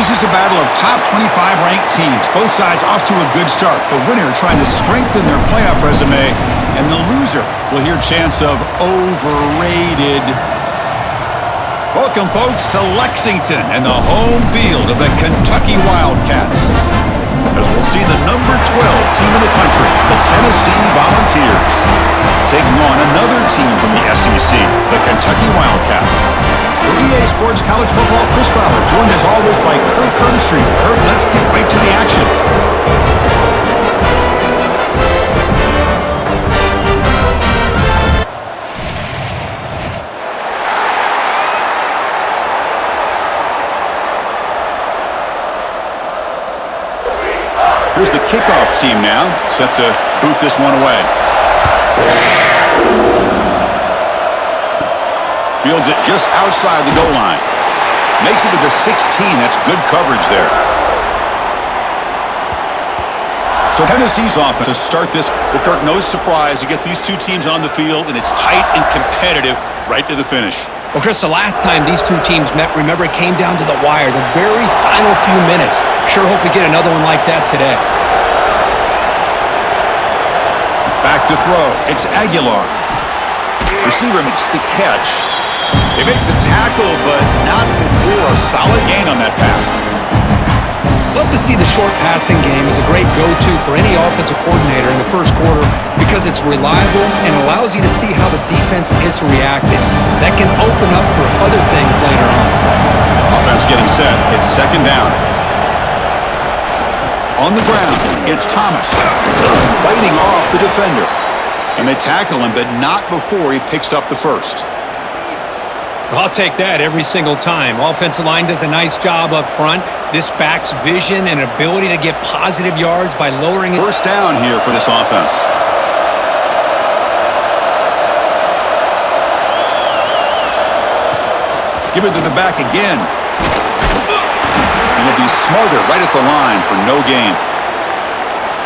This is a battle of top 25 ranked teams. Both sides off to a good start. The winner trying to strengthen their playoff resume, and the loser will hear chants of overrated. Welcome, folks, to Lexington and the home field of the Kentucky Wildcats, as we'll see the number 12 team in the country, the Tennessee Volunteers, taking on another team from the SEC, the Kentucky Wildcats. For EA Sports College Football, Chris Fowler, joined as always by Kirk Hermstreet. Kirk, let's get right to the action. Here's the kickoff team now, set to boot this one away. Fields it just outside the goal line. Makes it to the 16. That's good coverage there. So Tennessee's offense to start this. Well, Kirk, no surprise. You get these two teams on the field, and it's tight and competitive right to the finish. Well, Chris, the last time these two teams met, remember, it came down to the wire, the very final few minutes. Sure hope we get another one like that today. Back to throw. It's Aguilar. Receiver makes the catch. They make the tackle, but not before a solid gain on that pass. Love to see the short passing game as a great go-to for any offensive coordinator in the first quarter because it's reliable and allows you to see how the defense is reacting. That can open up for other things later on. Offense getting set. It's second down. On the ground, it's Thomas. Fighting off the defender. And they tackle him, but not before he picks up the first. I'll take that every single time. Offensive line does a nice job up front. This backs vision and ability to get positive yards by lowering it. First down here for this offense. Give it to the back again. And it'll be smothered right at the line for no gain.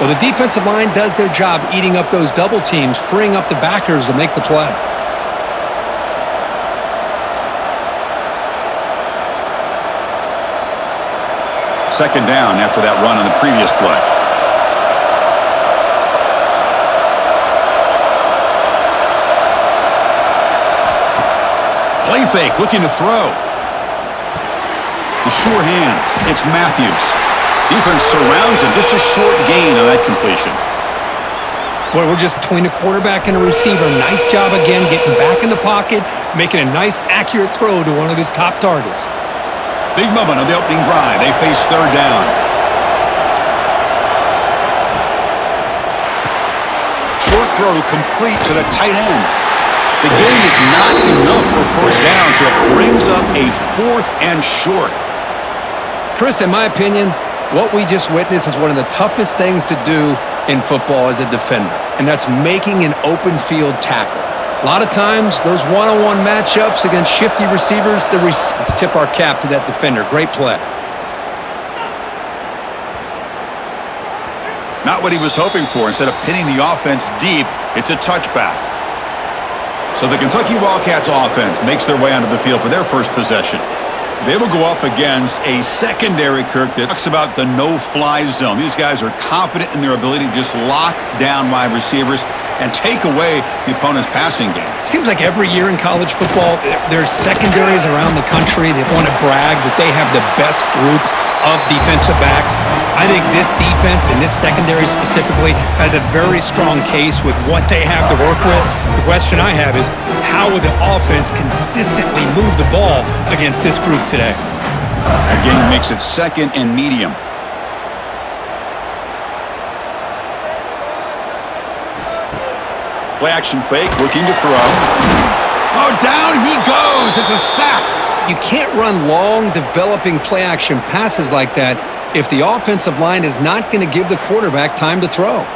Well, the defensive line does their job eating up those double teams, freeing up the backers to make the play. Second down after that run on the previous play. Play fake, looking to throw. The sure hands. It's Matthews. Defense surrounds him. Just a short gain on that completion. Boy, we're just between the quarterback and the receiver. Nice job again getting back in the pocket, making a nice, accurate throw to one of his top targets. Big moment on the opening drive. They face third down. Short throw complete to the tight end. The gain is not enough for first down, so it brings up a 4th and short. Chris, in my opinion, what we just witnessed is one of the toughest things to do in football as a defender, and that's making an open field tackle. A lot of times, those one-on-one matchups against shifty receivers, let's tip our cap to that defender. Great play. Not what he was hoping for. Instead of pinning the offense deep, it's a touchback. So the Kentucky Wildcats offense makes their way onto the field for their first possession. They will go up against a secondary, Kirk, that talks about the no-fly zone. These guys are confident in their ability to just lock down wide receivers and take away the opponent's passing game. Seems like every year in college football, there's secondaries around the country that want to brag that they have the best group of defensive backs. I think this defense and this secondary specifically has a very strong case with what they have to work with. The question I have is, how will the offense consistently move the ball against this group today? Again, makes it second and medium. Play action fake, looking to throw. Oh, down he goes. It's a sack. You can't run long, developing play-action passes like that if the offensive line is not going to give the quarterback time to throw.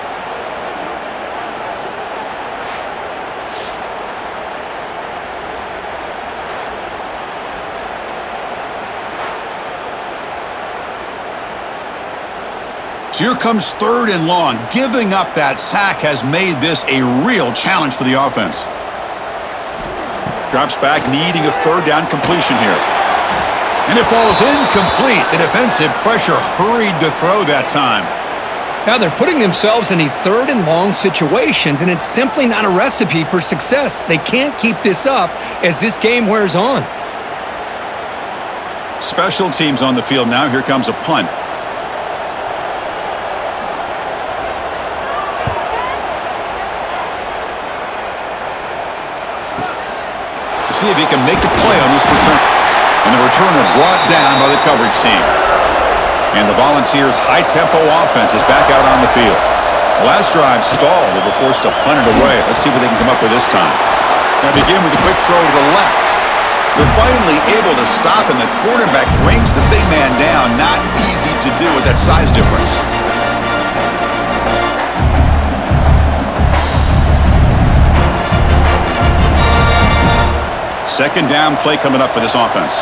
So here comes third and long. Giving up that sack has made this a real challenge for the offense. Drops back, needing a third down completion here. And it falls incomplete. The defensive pressure hurried to throw that time. Now they're putting themselves in these third and long situations, and it's simply not a recipe for success. They can't keep this up as this game wears on. Special teams on the field now. Here comes a punt. See if he can make a play on this return. And the returner brought down by the coverage team. And the Volunteers' high-tempo offense is back out on the field. Last drive stalled. They were forced to punt it away. Let's see what they can come up with this time. Now begin with a quick throw to the left. They're finally able to stop, and the quarterback brings the big man down. Not easy to do with that size difference. Second down play coming up for this offense.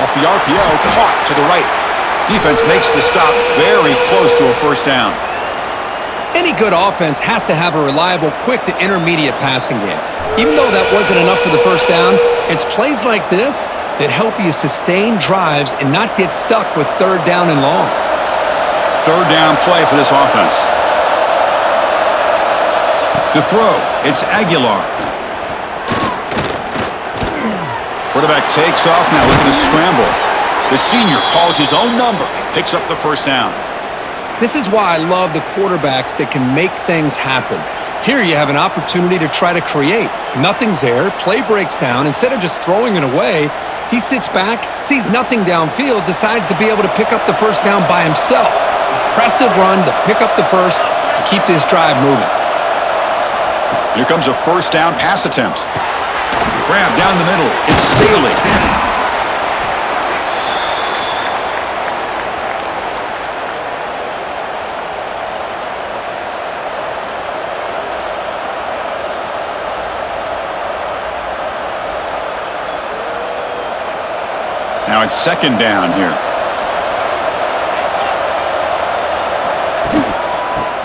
Off the RPO, caught to the right. Defense makes the stop very close to a first down. Any good offense has to have a reliable, quick to intermediate passing game. Even though that wasn't enough for the first down, it's plays like this that help you sustain drives and not get stuck with third down and long. Third down play for this offense. To throw, it's Aguilar. Quarterback takes off now, looking to scramble. The senior calls his own number, picks up the first down. This is why I love the quarterbacks that can make things happen. Here you have an opportunity to try to create. Nothing's there, play breaks down. Instead of just throwing it away, he sits back, sees nothing downfield, decides to be able to pick up the first down by himself. Impressive run to pick up the first and keep this drive moving. Here comes a first down pass attempt. Grab down the middle. It's Staley. Now it's second down here.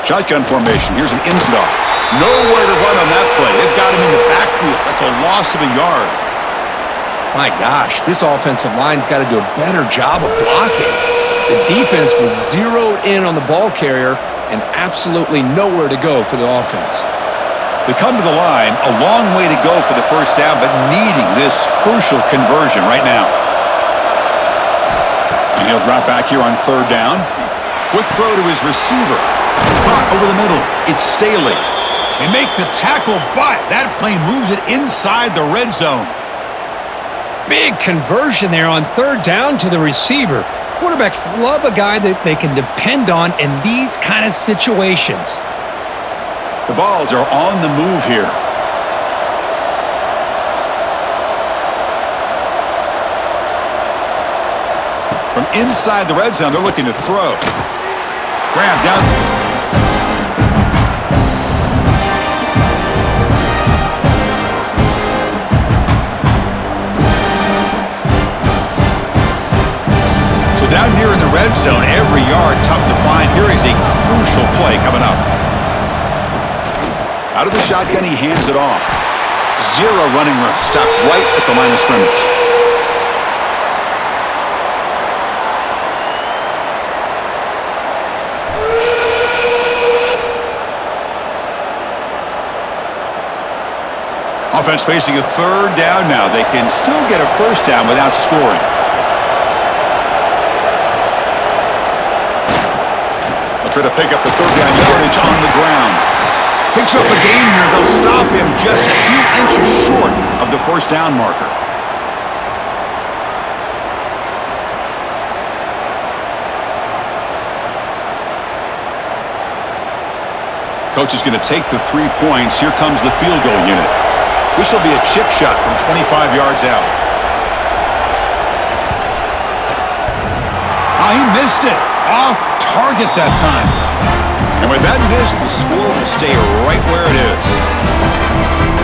Shotgun formation. Here's an in-off. Nowhere to run on that play. They've got him in the backfield. That's a loss of a yard. My gosh, this offensive line's got to do a better job of blocking. The defense was zeroed in on the ball carrier and absolutely nowhere to go for the offense. They come to the line, a long way to go for the first down, but needing this crucial conversion right now. And he'll drop back here on third down. Quick throw to his receiver. Caught over the middle. It's Staley. They make the tackle, but that play moves it inside the red zone. Big conversion there on third down to the receiver. Quarterbacks love a guy that they can depend on in these kind of situations. The balls are on the move here. From inside the red zone, they're looking to throw. Grab down. So down here in the red zone, every yard tough to find. Here is a crucial play coming up. Out of the shotgun, he hands it off. Zero running room. Stopped right at the line of scrimmage. Offense facing a third down now. They can still get a first down without scoring. They'll try to pick up the third down yardage on the ground. Picks up a gain here. They'll stop him just a few inches short of the first down marker. Coach is going to take the 3 points. Here comes the field goal unit. This will be a chip shot from 25 yards out. Oh, he missed it. Off target that time. And with that miss, the score will stay right where it is.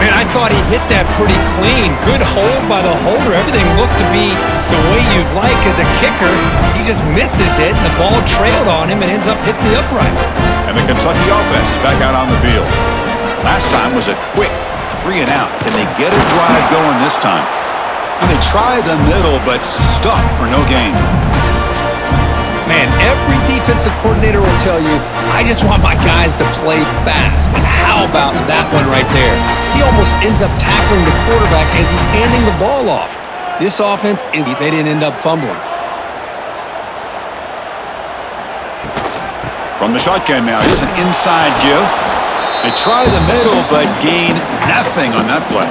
Man, I thought he hit that pretty clean. Good hold by the holder. Everything looked to be the way you'd like as a kicker. He just misses it, and the ball trailed on him and ends up hitting the upright. And the Kentucky offense is back out on the field. Last time was a quick 3 and out. Can they get a drive going this time? And they try the middle, but stuff for no gain. Man, every defensive coordinator will tell you, I just want my guys to play fast. And how about that one right there? He almost ends up tackling the quarterback as he's handing the ball off. This offense they didn't end up fumbling. From the shotgun now, here's an inside give. They try the middle, but gain nothing on that play.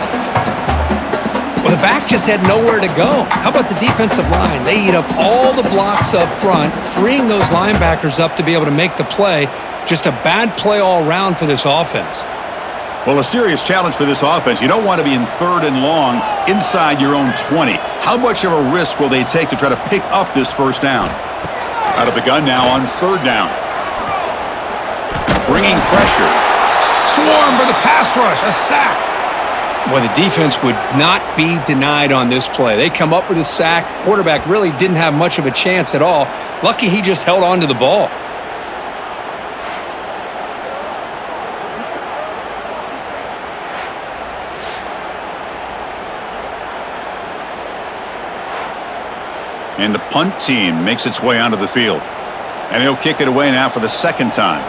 Well, the back just had nowhere to go. How about the defensive line? They eat up all the blocks up front, freeing those linebackers up to be able to make the play. Just a bad play all around for this offense. Well, a serious challenge for this offense. You don't want to be in 3rd and long inside your own 20. How much of a risk will they take to try to pick up this first down? Out of the gun now on 3rd down. Bringing pressure. Swarm for the pass rush. A sack. Well, the defense would not be denied on this play. They come up with a sack. Quarterback really didn't have much of a chance at all. Lucky he just held on to the ball. And the punt team makes its way onto the field. And he'll kick it away now for the 2nd time.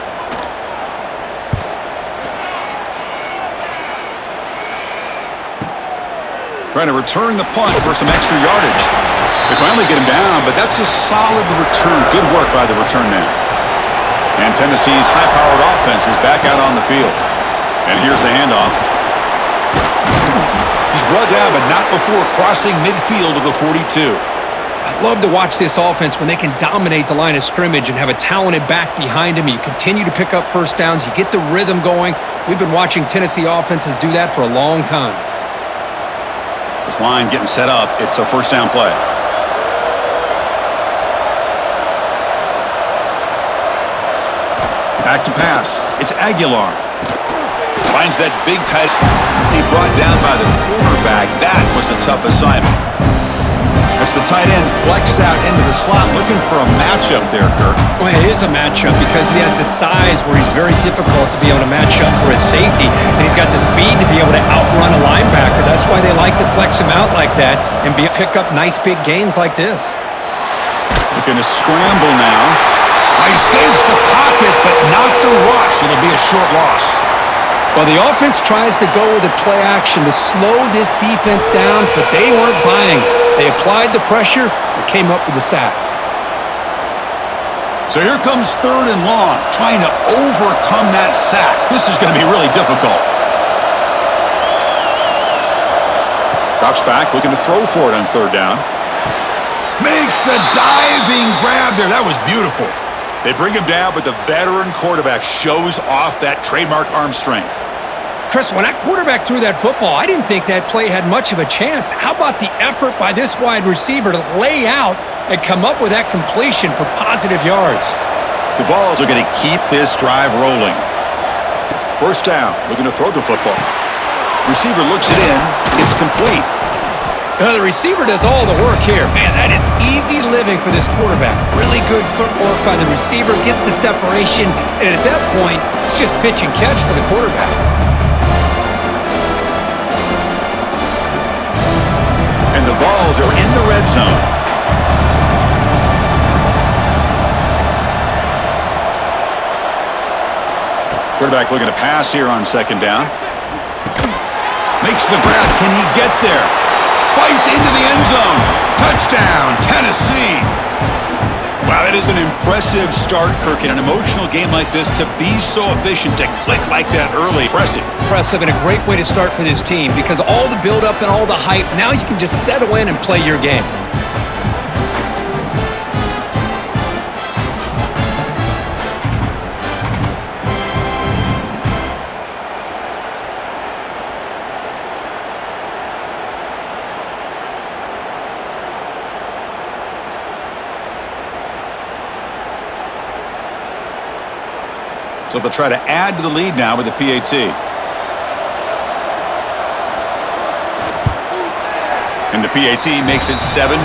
Trying to return the punt for some extra yardage. They finally get him down, but that's a solid return. Good work by the return man. And Tennessee's high-powered offense is back out on the field. And here's the handoff. He's brought down, but not before crossing midfield of the 42. I love to watch this offense when they can dominate the line of scrimmage and have a talented back behind him. You continue to pick up first downs. You get the rhythm going. We've been watching Tennessee offenses do that for a long time. This line getting set up. It's a first down play. Back to pass. It's Aguilar. Finds that big tight. He brought down by the quarterback. That was a tough assignment. As the tight end flexed out into the slot, looking for a matchup there, Kirk. Well, it is a matchup because he has the size where he's very difficult to be able to match up for his safety, and he's got the speed to be able to outrun a linebacker. That's why they like to flex him out like that and pick up nice big gains like this. Looking to scramble now. He escapes the pocket, but not the rush. It'll be a short loss. Well, the offense tries to go with a play action to slow this defense down, but they weren't buying it. They applied the pressure and came up with the sack. So here comes 3rd and long, trying to overcome that sack. This is going to be really difficult. Drops back, looking to throw for it on 3rd down. Makes a diving grab there. That was beautiful. They bring him down, but the veteran quarterback shows off that trademark arm strength. Chris, when that quarterback threw that football, I didn't think that play had much of a chance. How about the effort by this wide receiver to lay out and come up with that completion for positive yards? The Vols are going to keep this drive rolling. First down, looking to throw the football. Receiver looks it in. It's complete. The receiver does all the work here. Man, that is easy living for this quarterback. Really good footwork by the receiver, gets the separation, and at that point, it's just pitch and catch for the quarterback. And the Vols are in the red zone. Quarterback looking to pass here on 2nd down. Makes the grab. Can he get there? Fights into the end zone. Touchdown, Tennessee. Wow, that is an impressive start, Kirk, in an emotional game like this to be so efficient, to click like that early. Impressive and a great way to start for this team because all the build-up and all the hype, now you can just settle in and play your game. So they'll try to add to the lead now with the PAT. And the PAT makes it 7-0.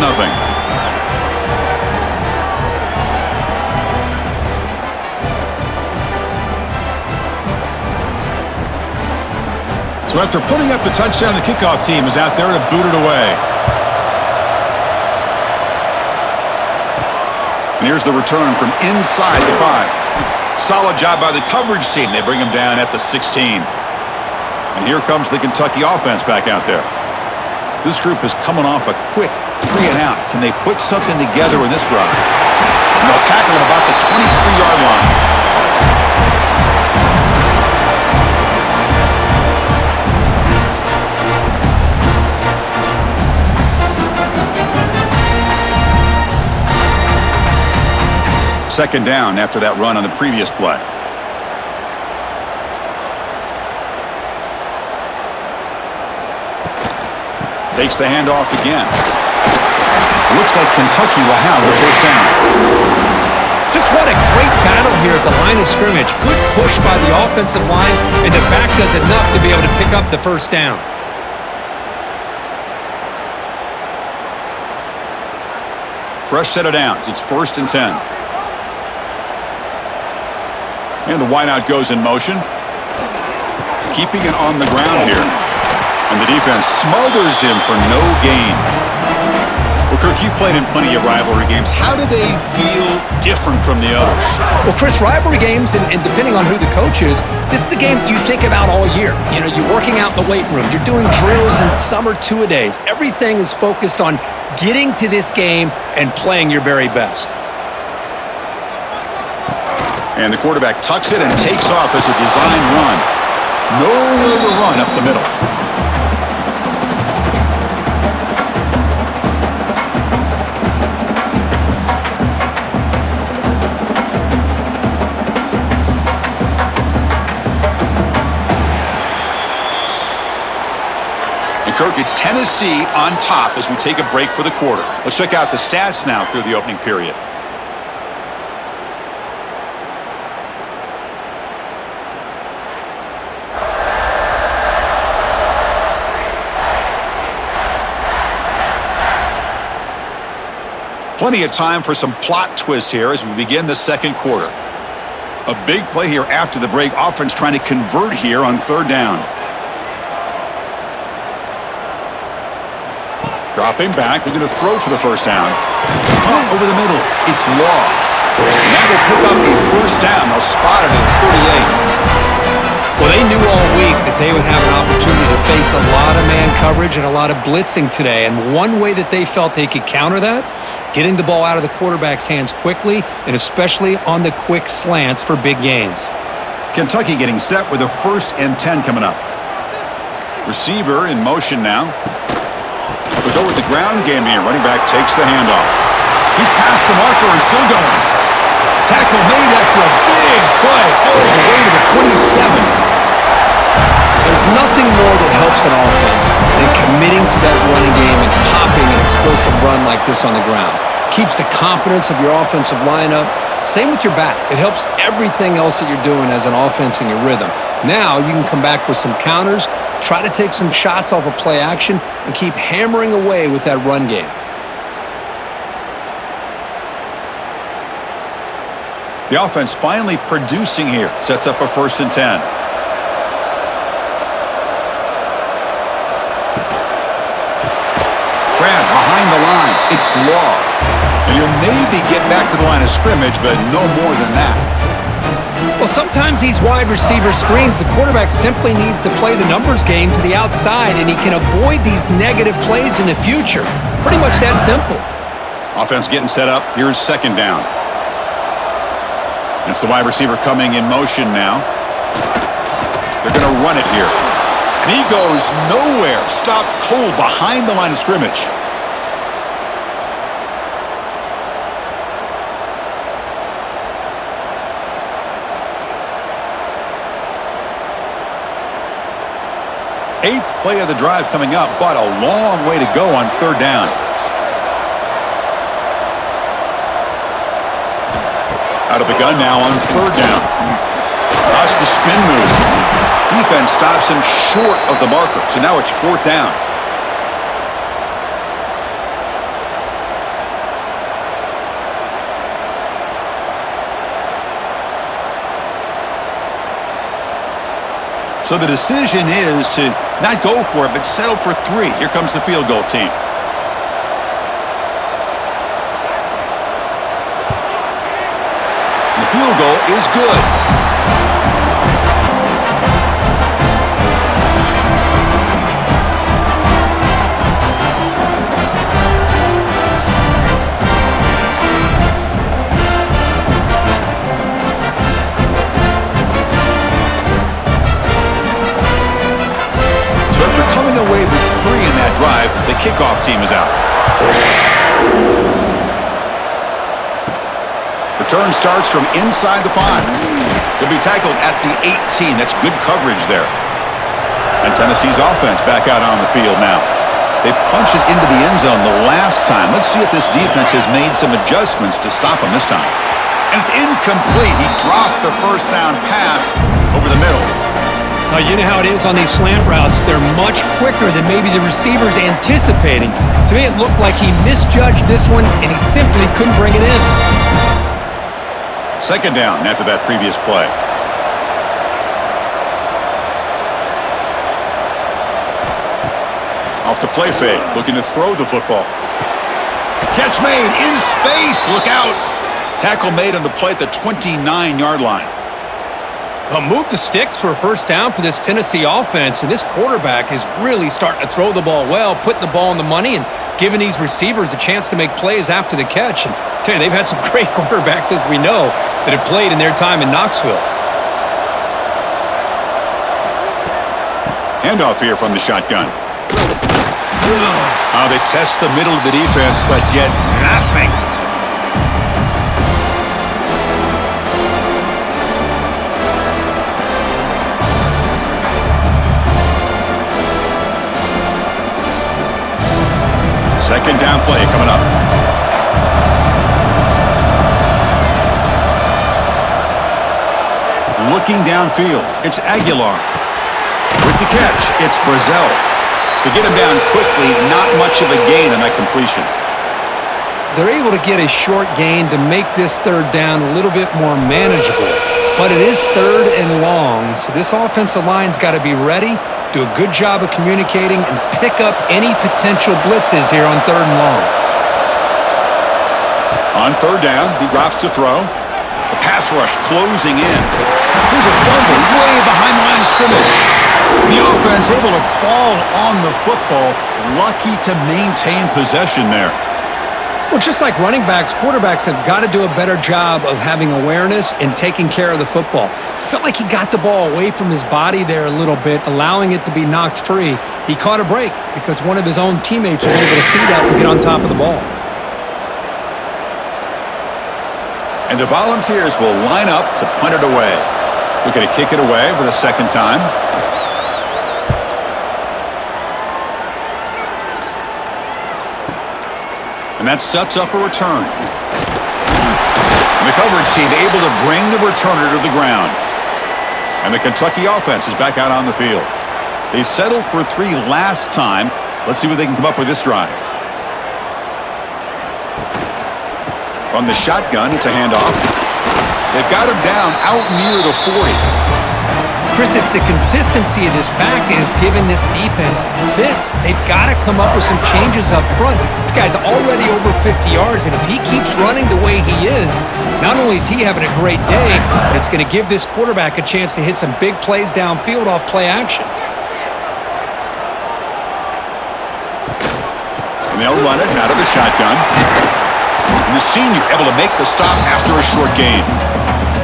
So after putting up the touchdown, the kickoff team is out there to boot it away. And here's the return from inside the 5. Solid job by the coverage team. They bring him down at the 16. And here comes the Kentucky offense back out there. This group is coming off a quick 3 and out. Can they put something together in this drive? And they'll tackle him about the 23-yard line. Second down after that run on the previous play. Takes the handoff again. Looks like Kentucky will have the first down. Just what a great battle here at the line of scrimmage. Good push by the offensive line, and the back does enough to be able to pick up the first down. Fresh set of downs. It's 1st and 10. And the wideout goes in motion. Keeping it on the ground here. And the defense smothers him for no gain. Well, Kirk, you played in plenty of rivalry games. How do they feel different from the others? Well, Chris, rivalry games, and depending on who the coach is, this is a game you think about all year. You know, you're working out in the weight room. You're doing drills in summer two-a-days. Everything is focused on getting to this game and playing your very best. And the quarterback tucks it and takes off as a design run. Nowhere to run up the middle. And Kirk, it's Tennessee on top as we take a break for the quarter. Let's check out the stats now through the opening period. Plenty of time for some plot twists here as we begin the second quarter. A big play here after the break. Offense trying to convert here on 3rd down. Dropping back. They're going to throw for the first down. Over the middle. It's Law. And that will pick up a first down. They'll spot it at 38. Well, they knew all week that they would have an opportunity to face a lot of man coverage and a lot of blitzing today. And one way that they felt they could counter that, getting the ball out of the quarterback's hands quickly, and especially on the quick slants for big gains. Kentucky getting set with a 1st and 10 coming up. Receiver in motion now. We'll go with the ground game here. Running back takes the handoff. He's past the marker and still going. Tackle made after a big play all the way to the 27. There's nothing more that helps an offense than committing to that running game and popping an explosive run like this on the ground. Keeps the confidence of your offensive lineup. Same with your back. It helps everything else that you're doing as an offense in your rhythm. Now you can come back with some counters, try to take some shots off of play action, and keep hammering away with that run game. The offense finally producing here. Sets up a 1st and 10. Grab behind the line. It's Law. And he'll maybe get back to the line of scrimmage, but no more than that. Well, sometimes these wide receiver screens, the quarterback simply needs to play the numbers game to the outside, and he can avoid these negative plays in the future. Pretty much that simple. Offense getting set up. Here's 2nd down. It's the wide receiver coming in motion now. They're going to run it here. And he goes nowhere. Stopped cold behind the line of scrimmage. Eighth play of the drive coming up, but a long way to go on 3rd down. Out of the gun now on 3rd down. That's the spin move. Defense stops him short of the marker, so now it's 4th down. So the decision is to not go for it, but settle for 3. Here comes the field goal team. The field goal is good. Away with 3 in that drive, the kickoff team is out. Return starts from inside the 5. He'll be tackled at the 18. That's good coverage there. And Tennessee's offense back out on the field now. They punched it into the end zone the last time. Let's see if this defense has made some adjustments to stop him this time. And it's incomplete. He dropped the first down pass over the middle. Now, you know how it is on these slant routes. They're much quicker than maybe the receiver's anticipating. To me, it looked like he misjudged this one, and he simply couldn't bring it in. Second down after that previous play. Off the play fake, looking to throw the football. Catch made in space. Look out. Tackle made on the play at the 29-yard line. Move the sticks for a first down for this Tennessee offense, and this quarterback is really starting to throw the ball well, putting the ball on the money and giving these receivers a chance to make plays after the catch. And I tell you, they've had some great quarterbacks, as we know, that have played in their time in Knoxville. Handoff here from the shotgun. They test the middle of the defense, but get nothing. Second down play coming up. Looking downfield, it's Aguilar. With the catch, it's Brazil. To get him down quickly, not much of a gain on that completion. They're able to get a short gain to make this third down a little bit more manageable. But it is third and long, so this offensive line's got to be ready, do a good job of communicating, and pick up any potential blitzes here on third and long. On third down, he drops to throw. The pass rush closing in. Here's a fumble way behind the line of scrimmage. The offense able to fall on the football, lucky to maintain possession there. Well, just like running backs, quarterbacks have got to do a better job of having awareness and taking care of the football. Felt like he got the ball away from his body there a little bit, allowing it to be knocked free. He caught a break because one of his own teammates was able to see that and get on top of the ball. And the Volunteers will line up to punt it away. Looking to kick it away for the second time. And that sets up a return. And the coverage team able to bring the returner to the ground. And the Kentucky offense is back out on the field. They settled for 3 last time. Let's see what they can come up with this drive. From the shotgun, it's a handoff. They've got him down out near the 40. Chris, it's the consistency of this back is giving this defense fits. They've got to come up with some changes up front. This guy's already over 50 yards, and if he keeps running the way he is, not only is he having a great day, but it's going to give this quarterback a chance to hit some big plays downfield off play action. And they'll run it out of the shotgun. And the senior able to make the stop after a short gain.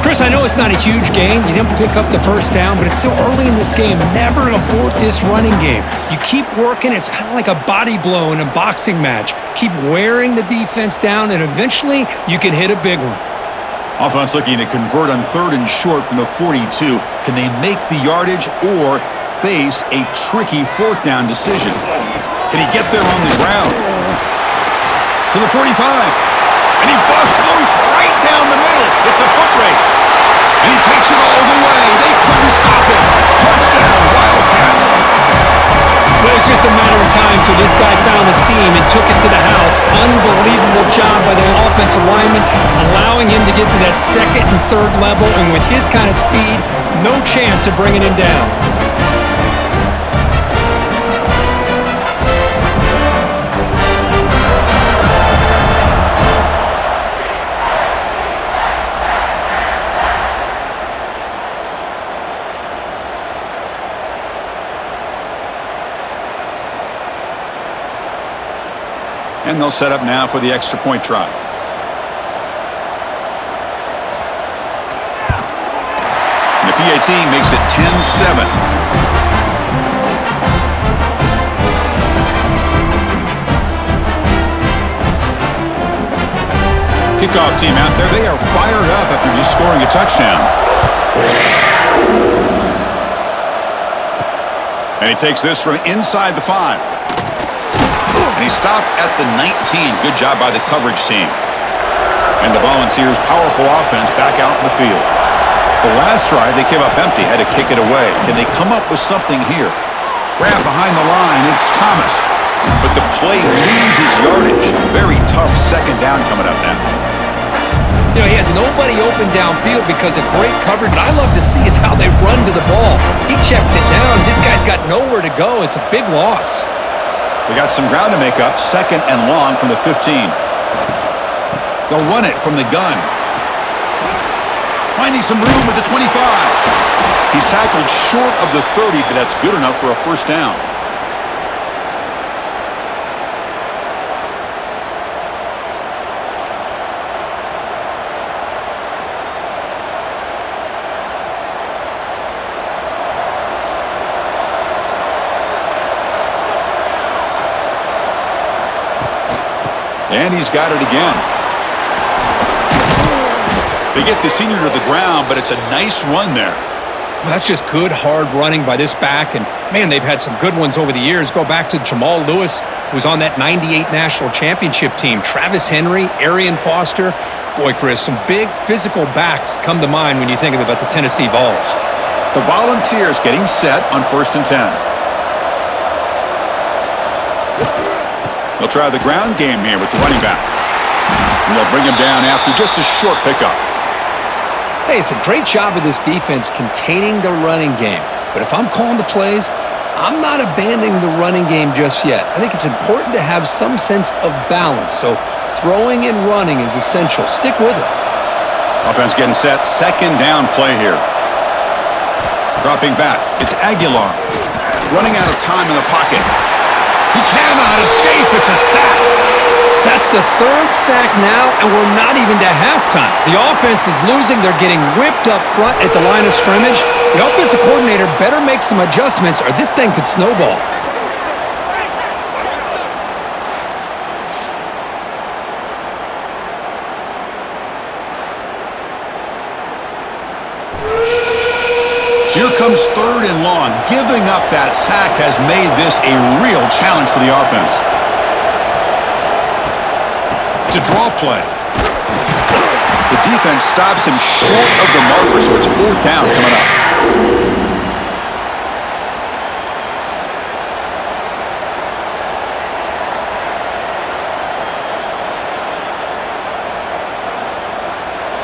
Chris, I know it's not a huge gain. You didn't pick up the first down, but it's still early in this game. Never abort this running game. You keep working. It's kind of like a body blow in a boxing match. Keep wearing the defense down, and eventually you can hit a big one. Offense looking to convert on third and short from the 42. Can they make the yardage or face a tricky fourth down decision? Can he get there on the ground? To the 45. And he busts loose right down the middle. It's a foot race. And he takes it all the way. They couldn't stop him. Touchdown, Wildcats. Well, it's just a matter of time till this guy found the seam and took it to the house. Unbelievable job by the offensive lineman, allowing him to get to that second and third level. And with his kind of speed, no chance of bringing him down. And they'll set up now for the extra point try. And the PAT makes it 10-7. Kickoff team out there, they are fired up after just scoring a touchdown. And he takes this from inside the 5. And he stopped at the 19. Good job by the coverage team. And the Volunteers' powerful offense back out in the field. The last drive, they came up empty, had to kick it away. Can they come up with something here? Grab behind the line, it's Thomas. But the play loses yardage. Very tough second down coming up now. You know, he had nobody open downfield because of great coverage. And I love to see is how they run to the ball. He checks it down. This guy's got nowhere to go. It's a big loss. They got some ground to make up. 2nd and long from the 15. They'll run it from the gun. Finding some room with the 25. He's tackled short of the 30, but that's good enough for a first down. And he's got it again. They get the senior to the ground, but it's a nice run there. Well, that's just good, hard running by this back. And, man, they've had some good ones over the years. Go back to Jamal Lewis, who was on that 98 national championship team. Travis Henry, Arian Foster. Boy, Chris, some big physical backs come to mind when you think about the Tennessee Vols. The Volunteers getting set on 1st and 10. They'll try the ground game here with the running back. And they'll bring him down after just a short pickup. Hey, it's a great job of this defense containing the running game. But if I'm calling the plays, I'm not abandoning the running game just yet. I think it's important to have some sense of balance. So throwing and running is essential. Stick with it. Offense getting set. 2nd down play here. Dropping back. It's Aguilar. Running out of time in the pocket. He cannot escape. It's a sack. That's the 3rd sack now, and we're not even to halftime. The offense is losing. They're getting whipped up front at the line of scrimmage. The offensive coordinator better make some adjustments or this thing could snowball. So here comes 3rd and long. Giving up that sack has made this a real challenge for the offense. It's a draw play. The defense stops him short of the marker, so it's 4th down coming up.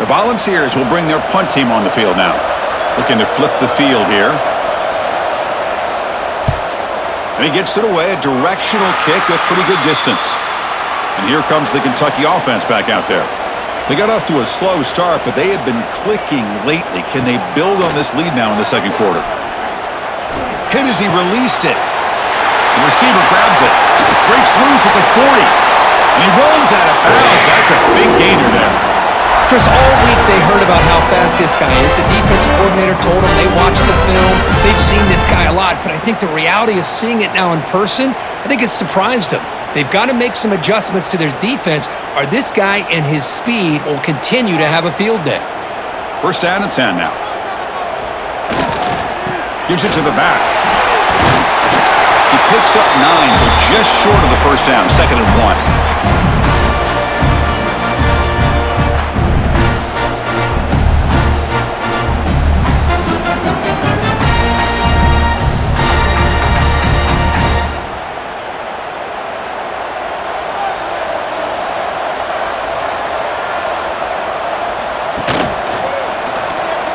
The Volunteers will bring their punt team on the field now. Looking to flip the field here. And he gets it away, a directional kick with pretty good distance. And here comes the Kentucky offense back out there. They got off to a slow start, but they have been clicking lately. Can they build on this lead now in the 2nd quarter? Hit as he released it. The receiver grabs it. Breaks loose at the 40. And he runs out of bounds. That's a big gainer there. Chris, all week they heard about how fast this guy is. The defensive coordinator told them they watched the film. They've seen this guy a lot, but I think the reality of seeing it now in person, I think it's surprised them. They've got to make some adjustments to their defense, or this guy and his speed will continue to have a field day. 1st down and 10 now. Gives it to the back. He picks up 9, so just short of the 1st down. 2nd and 1.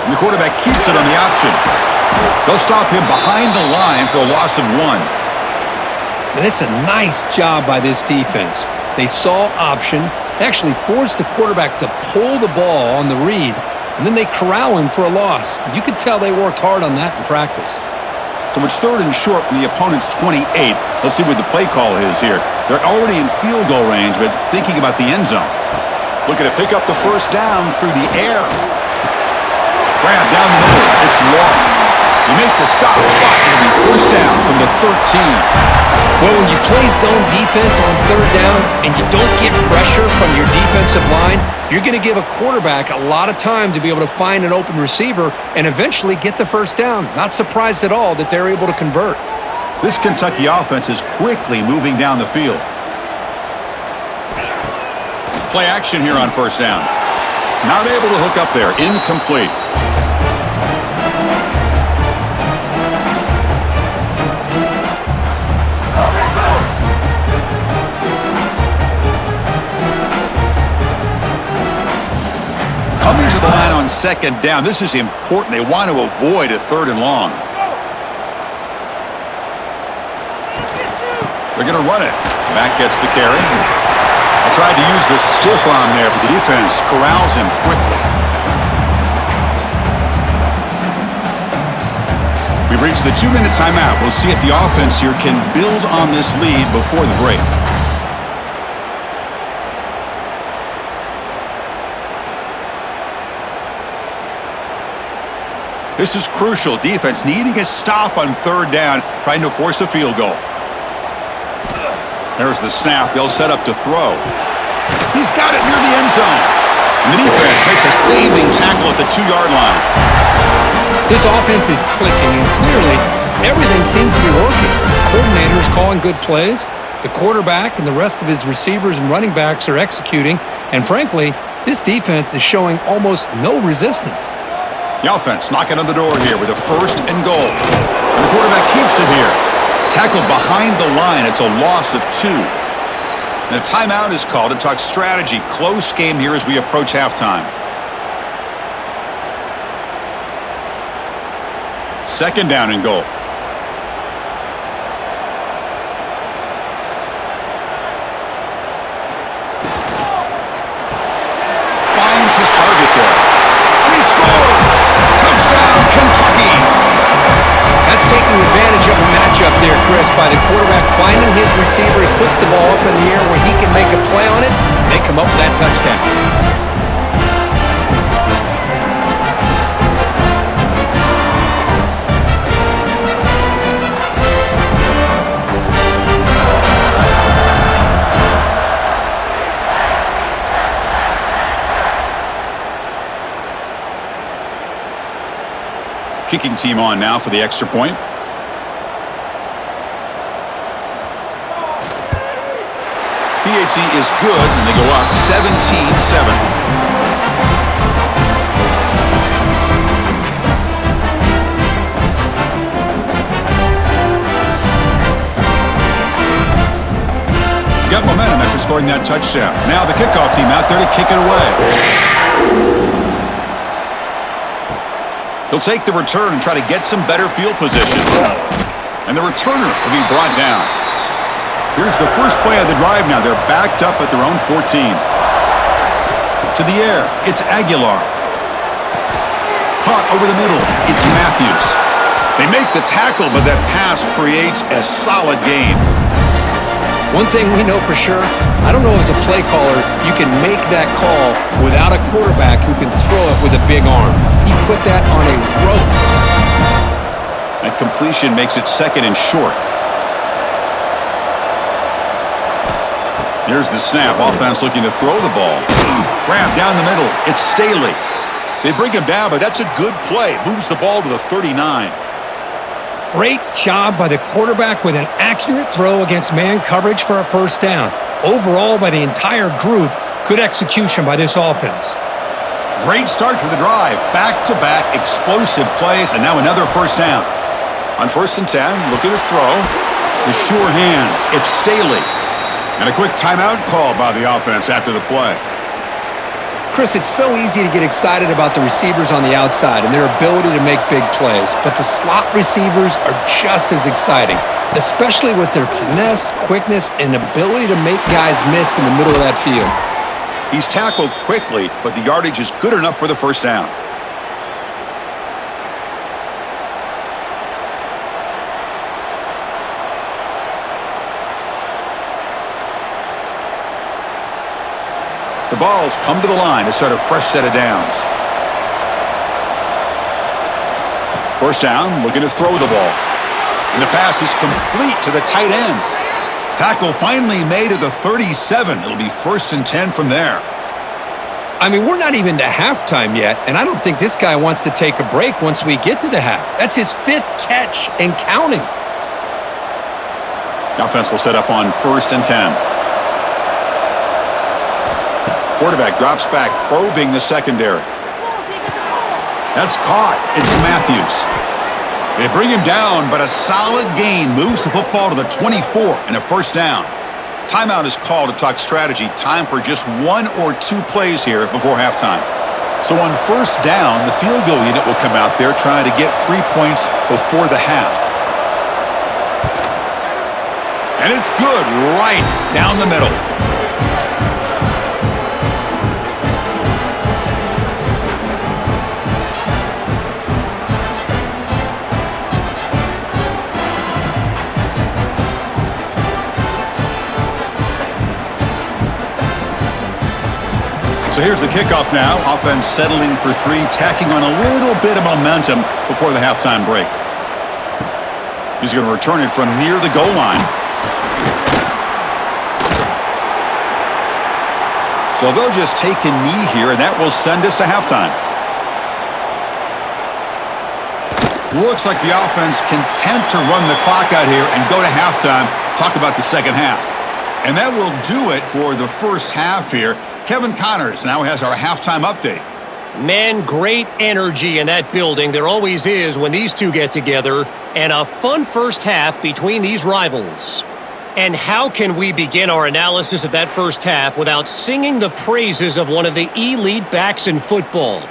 And the quarterback keeps it on the option. They'll stop him behind the line for a loss of 1. And it's a nice job by this defense. They saw option, actually forced the quarterback to pull the ball on the read, and then they corral him for a loss. You could tell they worked hard on that in practice. So it's third and short from the opponent's 28. Let's see what the play call is here. They're already in field goal range, but thinking about the end zone. Looking to pick up the first down through the air. Grab down the middle. It's long. You make the stop, but it'll be first down from the 13. Well, when you play zone defense on third down and you don't get pressure from your defensive line, you're going to give a quarterback a lot of time to be able to find an open receiver and eventually get the first down. Not surprised at all that they're able to convert. This Kentucky offense is quickly moving down the field. Play action here on first down. Not able to hook up there. Incomplete. Coming to the line on second down. This is important. They want to avoid a third and long. They're going to run it. Back gets the carry. I tried to use the stiff arm there, but the defense corrals him quickly. We've reached the 2-minute timeout. We'll see if the offense here can build on this lead before the break. This is crucial. Defense needing a stop on third down, trying to force a field goal. There's the snap. They'll set up to throw. He's got it near the end zone. And the defense makes a saving tackle at the 2-yard line. This offense is clicking, and clearly everything seems to be working. The coordinator is calling good plays. The quarterback and the rest of his receivers and running backs are executing. And frankly, this defense is showing almost no resistance. The offense knocking on the door here with a first and goal. And the quarterback keeps it here. Tackled behind the line. It's a loss of 2. And a timeout is called to talk strategy. Close game here as we approach halftime. Second down and goal. Finds his target there. And he scores! Touchdown, Kentucky! That's taking advantage of a matchup there, Chris, by the quarterback finding his receiver. He puts the ball up in the air where he can make a play on it. They come up with that touchdown. Kicking team on now for the extra point. PAT is good, and they go up 17-7. Got momentum after scoring that touchdown. Now the kickoff team out there to kick it away. He'll take the return and try to get some better field position. And the returner will be brought down. Here's the first play of the drive now. They're backed up at their own 14. To the air, it's Aguilar. Caught over the middle, it's Matthews. They make the tackle, but that pass creates a solid gain. One thing we know for sure, I don't know as a play caller, you can make that call without a quarterback who can throw it with a big arm. He put that on a rope. That completion makes it second and short. Here's the snap. Offense looking to throw the ball. Grab down the middle. It's Staley. They bring him down, but that's a good play. Moves the ball to the 39. Great job by the quarterback with an accurate throw against man coverage for a first down. Overall, by the entire group, good execution by this offense. Great start for the drive. Back-to-back explosive plays, and now another first down. On 1st and 10, looking to throw. The sure hands. It's Staley. And a quick timeout call by the offense after the play. Chris, it's so easy to get excited about the receivers on the outside and their ability to make big plays, but the slot receivers are just as exciting, especially with their finesse, quickness, and ability to make guys miss in the middle of that field. He's tackled quickly, but the yardage is good enough for the first down. The Vols come to the line to start a fresh set of downs. First down, looking to throw the ball. And the pass is complete to the tight end. Tackle finally made at the 37. It'll be 1st and 10 from there. I mean, we're not even to halftime yet, and I don't think this guy wants to take a break once we get to the half. That's his 5th catch and counting. The offense will set up on 1st and 10. Quarterback drops back, probing the secondary. That's caught. It's Matthews. They bring him down, but a solid gain moves the football to the 24 and a 1st down. Timeout is called to talk strategy. Time for just 1 or 2 plays here before halftime. So on 1st down, the field goal unit will come out there trying to get 3 points before the half. And it's good right down the middle. So here's the kickoff now. Offense settling for 3, tacking on a little bit of momentum before the halftime break. He's going to return it from near the goal line. So they'll just take a knee here, and that will send us to halftime. Looks like the offense content to run the clock out here and go to halftime. Talk about the second half. And that will do it for the first half here. Kevin Connors now has our halftime update. Man, great energy in that building. There always is when these two get together. And a fun first half between these rivals. And how can we begin our analysis of that first half without singing the praises of one of the elite backs in football?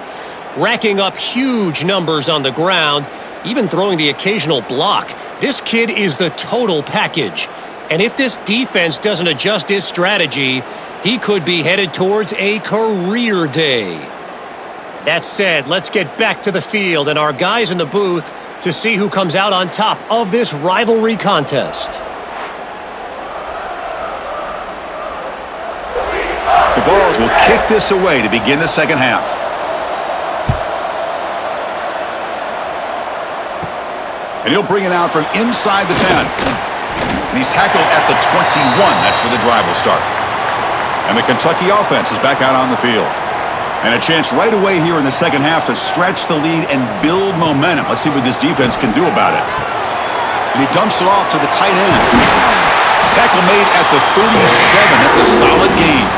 Racking up huge numbers on the ground, even throwing the occasional block. This kid is the total package. And if this defense doesn't adjust its strategy, he could be headed towards a career day. That said, let's get back to the field and our guys in the booth to see who comes out on top of this rivalry contest. The Vols will kick this away to begin the second half. And he'll bring it out from inside the 10. And he's tackled at the 21. That's where the drive will start. And the Kentucky offense is back out on the field. And a chance right away here in the second half to stretch the lead and build momentum. Let's see what this defense can do about it. And he dumps it off to the tight end. Tackle made at the 37. That's a solid gain.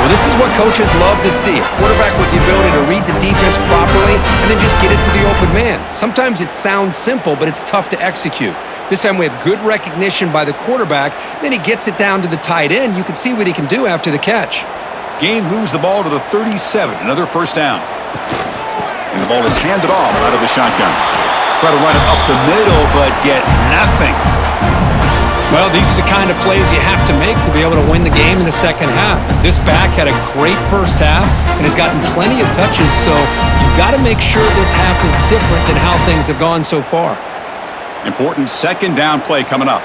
Well, this is what coaches love to see. A quarterback with the ability to read the defense properly and then just get it to the open man. Sometimes it sounds simple, but it's tough to execute. This time we have good recognition by the quarterback. Then he gets it down to the tight end. You can see what he can do after the catch. Gain moves the ball to the 37. Another 1st down. And the ball is handed off out of the shotgun. Try to run it up the middle, but get nothing. Well, these are the kind of plays you have to make to be able to win the game in the second half. This back had a great first half and has gotten plenty of touches, so you've got to make sure this half is different than how things have gone so far. Important second down play coming up.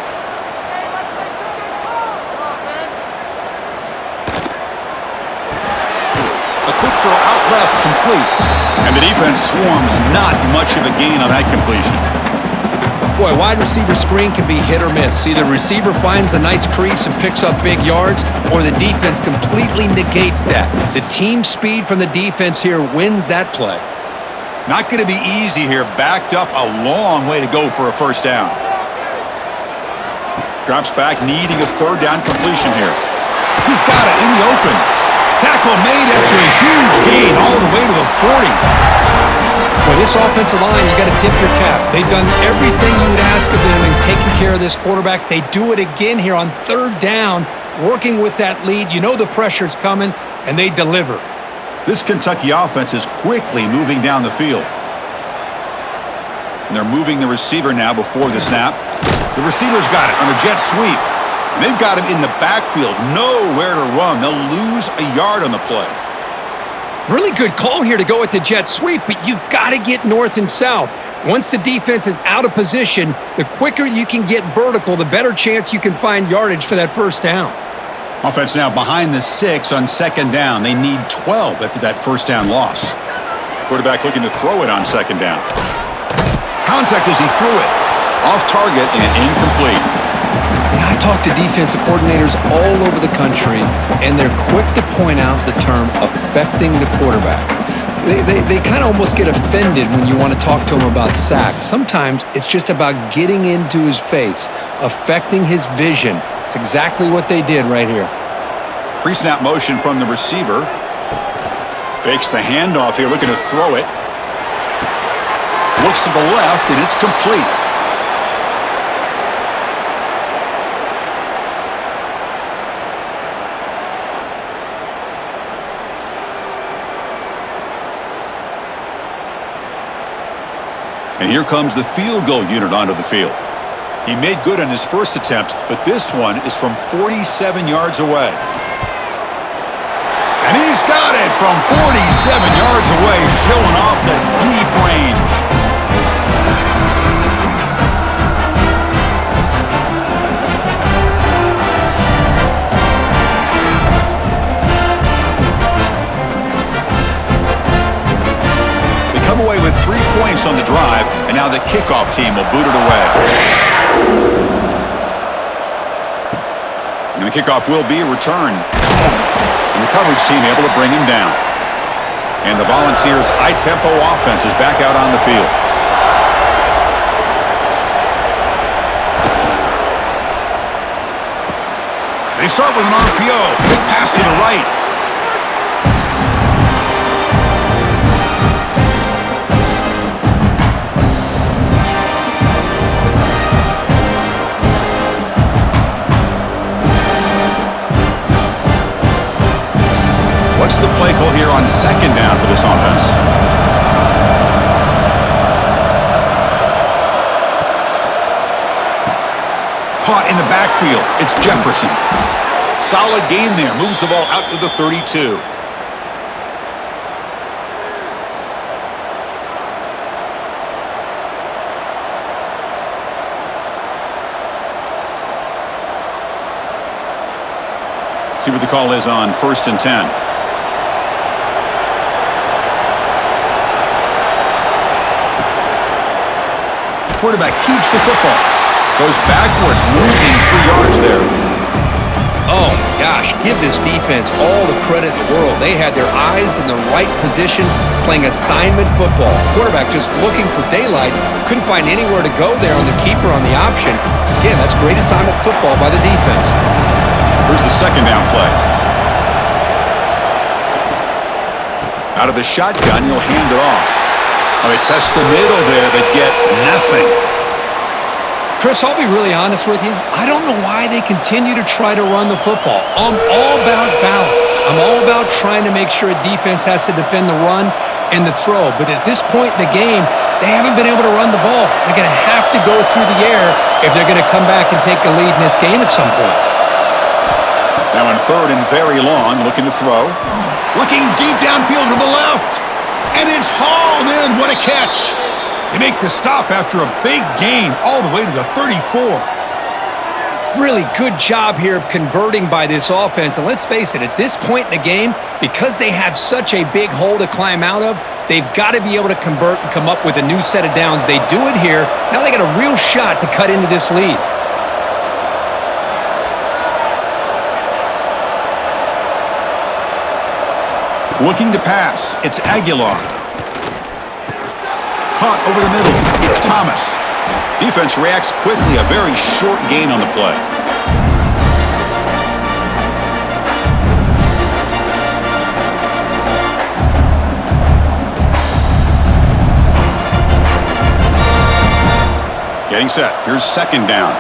A quick throw out left, complete. And the defense swarms, not much of a gain on that completion. Boy, wide receiver screen can be hit or miss. Either receiver finds a nice crease and picks up big yards, or the defense completely negates that. The team speed from the defense here wins that play. Not going to be easy here. Backed up a long way to go for a 1st down. Drops back, needing a 3rd down completion here. He's got it in the open. Tackle made after a huge gain all the way to the 40. Boy, this offensive line, you got to tip your cap. They've done everything you would ask of them in taking care of this quarterback. They do it again here on 3rd down, working with that lead. You know the pressure's coming, and they deliver. This Kentucky offense is quickly moving down the field. And they're moving the receiver now before the snap. The receiver's got it on a jet sweep. And they've got him in the backfield, nowhere to run. They'll lose a yard on the play. Really good call here to go with the jet sweep, but you've got to get north and south. Once the defense is out of position, the quicker you can get vertical, the better chance you can find yardage for that 1st down. Offense now behind the 6 on second down. They need 12 after that first down loss. Quarterback looking to throw it on second down. Contact as he threw it. Off target and incomplete. I talk to defensive coordinators all over the country, and they're quick to point out the term affecting the quarterback. They kind of almost get offended when you want to talk to them about sacks. Sometimes it's just about getting into his face, affecting his vision. It's exactly what they did right here. Pre-snap motion from the receiver. Fakes the handoff here, looking to throw it. Looks to the left, and it's complete. And here comes the field goal unit onto the field. He made good on his first attempt, but this one is from 47 yards away. And he's got it from 47 yards away, showing off the deep range. They come away with 3 points on the drive, and now the kickoff team will boot it away. And the kickoff will be a return. And the coverage team able to bring him down. And the Volunteers' high-tempo offense is back out on the field. They start with an RPO. Quick pass to the right. What's the play call here on second down for this offense? Caught in the backfield. It's Jefferson. Solid gain there. Moves the ball out to the 32. See what the call is on 1st and 10. Quarterback keeps the football. Goes backwards, losing 3 yards there. Oh, gosh, give this defense all the credit in the world. They had their eyes in the right position, playing assignment football. Quarterback just looking for daylight. Couldn't find anywhere to go there on the keeper on the option. Again, that's great assignment football by the defense. Here's the second down play. Out of the shotgun, he'll hand it off. Oh, they test the middle there, but get nothing. Chris, I'll be really honest with you. I don't know why they continue to try to run the football. I'm all about balance. I'm all about trying to make sure a defense has to defend the run and the throw. But at this point in the game, they haven't been able to run the ball. They're going to have to go through the air if they're going to come back and take the lead in this game at some point. Now on 3rd and very long, looking to throw. Looking deep downfield to the left. And it's hauled in. What a catch. They make the stop after a big gain all the way to the 34. Really good job here of converting by this offense. And let's face it, at this point in the game, because they have such a big hole to climb out of, they've got to be able to convert and come up with a new set of downs. They do it here. Now they got a real shot to cut into this lead. Looking to pass. It's Aguilar. Caught over the middle. It's Thomas. Defense reacts quickly. A very short gain on the play. Getting set. Here's second down.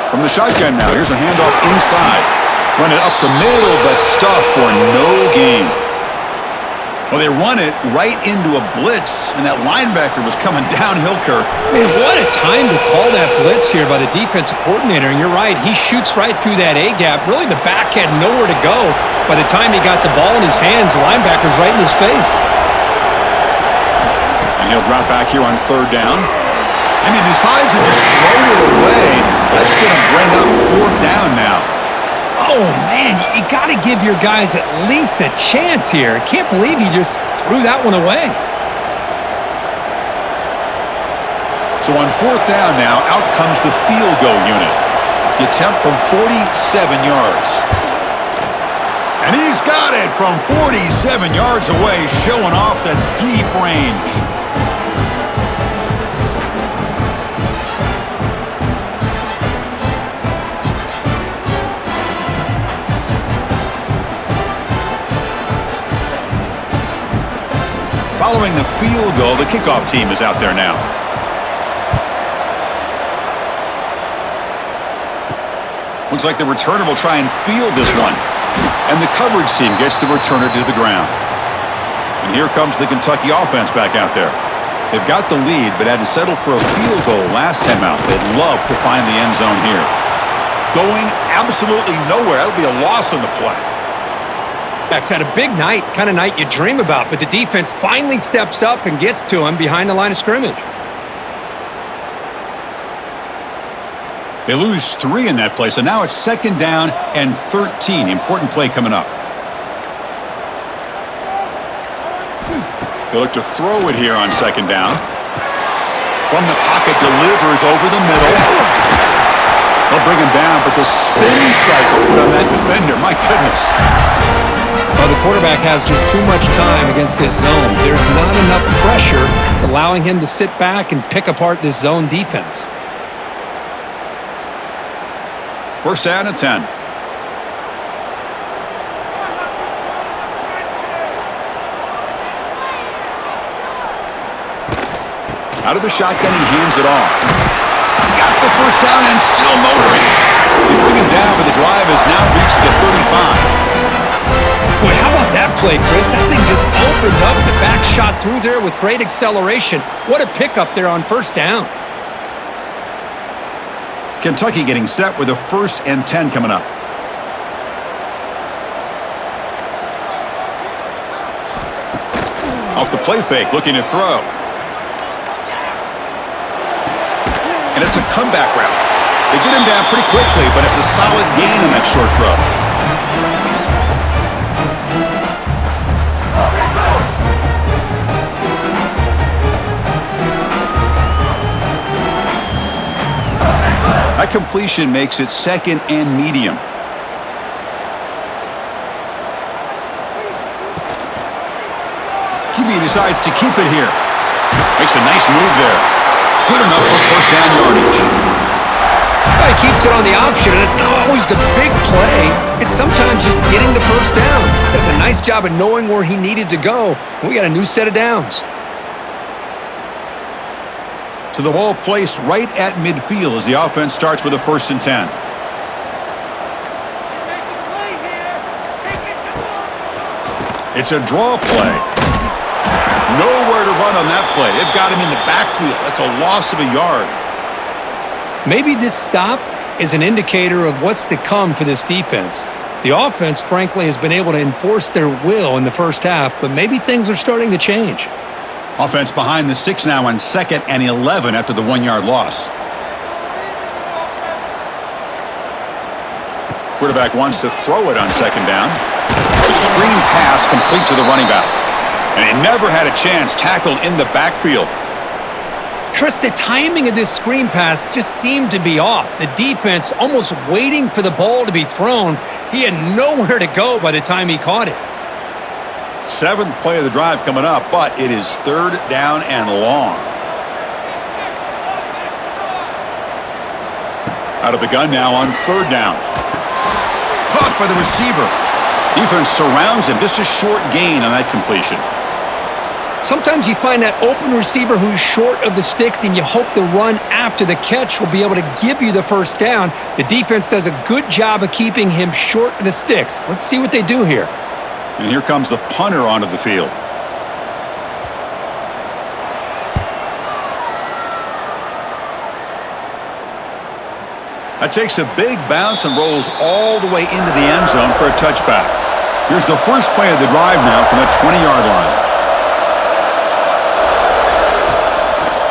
From the shotgun now, here's a handoff inside. Run it up the middle, but stuff for no gain. Well, they run it right into a blitz, and that linebacker was coming downhill, Kirk. Man, what a time to call that blitz here by the defensive coordinator. And you're right, he shoots right through that A-gap. Really, the back had nowhere to go. By the time he got the ball in his hands, the linebacker's right in his face. And And he'll drop back here on third down. And he decides to just throw it away. That's going to bring up fourth down now. Oh, man, you got to give your guys at least a chance here. Can't believe he just threw that one away. So on fourth down now, out comes the field goal unit. The attempt from 47 yards. And he's got it from 47 yards away, showing off the deep range. Following the field goal, the kickoff team is out there now. Looks like the returner will try and field this one. And the coverage team gets the returner to the ground. And here comes the Kentucky offense back out there. They've got the lead, but had to settle for a field goal last time out. They'd love to find the end zone here. Going absolutely nowhere. That'll be a loss on the play. Max had a big night, kind of night you dream about, but the defense finally steps up and gets to him behind the line of scrimmage. They lose 3 in that play, so now it's second down and 13. Important play coming up. They look to throw it here on second down. From the pocket, delivers over the middle. They'll bring him down, but the spin cycle put on that defender, my goodness. Well, the quarterback has just too much time against this zone. There's not enough pressure. It's allowing him to sit back and pick apart this zone defense. First down and 10. Out of the shotgun, he hands it off. He's got the first down and still motoring. They bring him down, but the drive has now reached the 35. Boy, how about that play, Chris? That thing just opened up. The back shot through there with great acceleration. What a pickup there on first down. Kentucky getting set with a first and 10 coming up. Off the play fake, looking to throw. And it's a comeback route. They get him down pretty quickly, but it's a solid gain on that short throw. That completion makes it second and medium. QB decides to keep it here. Makes a nice move there. Good enough for first down yardage. Well, he keeps it on the option, and it's not always the big play. It's sometimes just getting the first down. Does a nice job of knowing where he needed to go. We got a new set of downs. To the ball placed right at midfield as the offense starts with a first and 10. It's a draw play. Nowhere to run on that play. They've got him in the backfield. That's a loss of a yard. Maybe this stop is an indicator of what's to come for this defense. The offense, frankly, has been able to enforce their will in the first half, but maybe things are starting to change. Offense behind the 6 now on second and 11 after the 1-yard loss. Quarterback wants to throw it on second down. The screen pass complete to the running back. And he never had a chance, tackled in the backfield. Chris, the timing of this screen pass just seemed to be off. The defense almost waiting for the ball to be thrown. He had nowhere to go by the time he caught it. 7th play of the drive coming up, but it is third down and long. Out of the gun now on third down. Caught by the receiver. Defense surrounds him. Just a short gain on that completion. Sometimes you find that open receiver who's short of the sticks, and you hope the run after the catch will be able to give you the first down. The defense does a good job of keeping him short of the sticks. Let's see what they do here. And here comes the punter onto the field. That takes a big bounce and rolls all the way into the end zone for a touchback. Here's the first play of the drive now from the 20-yard line.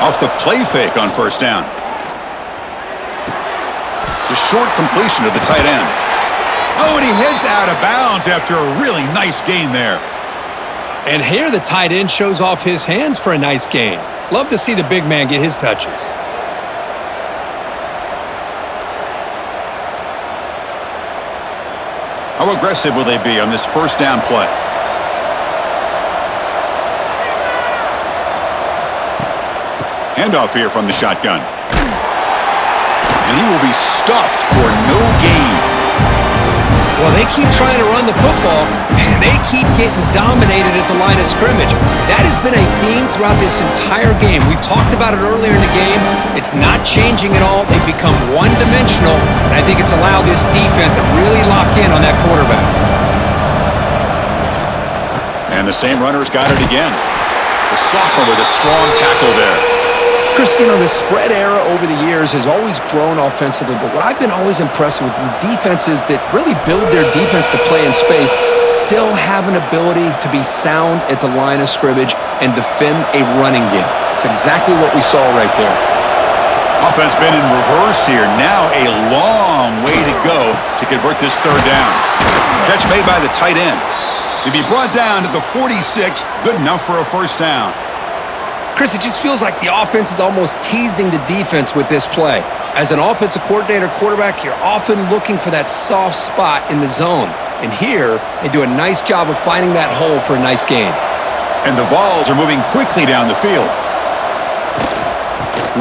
Off the play fake on first down. The short completion to the tight end. Oh, and he heads out of bounds after a really nice gain there. And here the tight end shows off his hands for a nice gain. Love to see the big man get his touches. How aggressive will they be on this first down play? Handoff here from the shotgun. And he will be stuffed for no gain. Well, they keep trying to run the football, and they keep getting dominated at the line of scrimmage. That has been a theme throughout this entire game. We've talked about it earlier in the game. It's not changing at all. They've become one-dimensional, and I think it's allowed this defense to really lock in on that quarterback. And the same runner's got it again. The sophomore with a strong tackle there. Chris, you know, the spread era over the years has always grown offensively, but what I've been always impressed with defenses that really build their defense to play in space still have an ability to be sound at the line of scrimmage and defend a running game. It's exactly what we saw right there. Offense been in reverse here. Now a long way to go to convert this third down. Catch made by the tight end. To be brought down to the 46, good enough for a first down. Chris, it just feels like the offense is almost teasing the defense with this play. As an offensive coordinator quarterback, you're often looking for that soft spot in the zone. And here, they do a nice job of finding that hole for a nice gain. And the Vols are moving quickly down the field.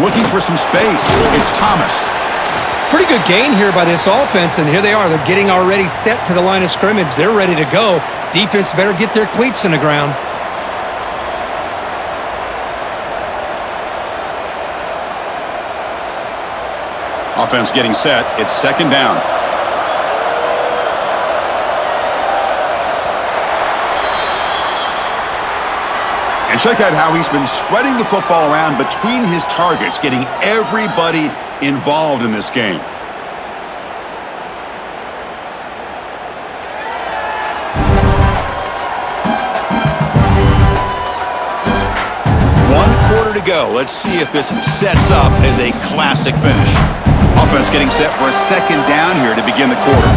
Looking for some space. It's Thomas. Pretty good gain here by this offense, and here they are. They're getting already set to the line of scrimmage. They're ready to go. Defense better get their cleats in the ground. Offense getting set. It's second down. And check out how he's been spreading the football around between his targets, getting everybody involved in this game. One quarter to go. Let's see if this sets up as a classic finish. Offense getting set for a second down here to begin the quarter.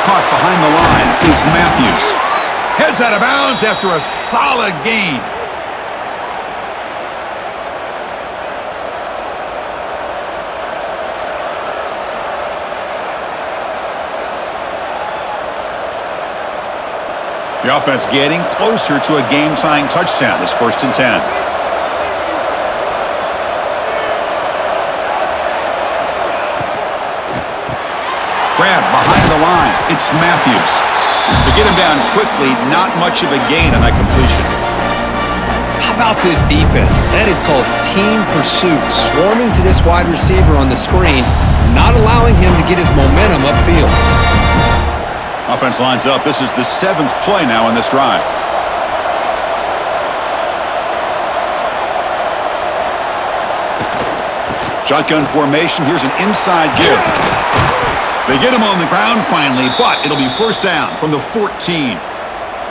Caught behind the line is Matthews. Heads out of bounds after a solid gain. The offense getting closer to a game-tying touchdown. It's 1st and 10. Grab behind the line. It's Matthews. To get him down quickly, not much of a gain on that completion. How about this defense? That is called team pursuit. Swarming to this wide receiver on the screen, not allowing him to get his momentum upfield. Offense lines up. This is the 7th play now on this drive. Shotgun formation. Here's an inside give. They get him on the ground finally, but it'll be first down from the 14.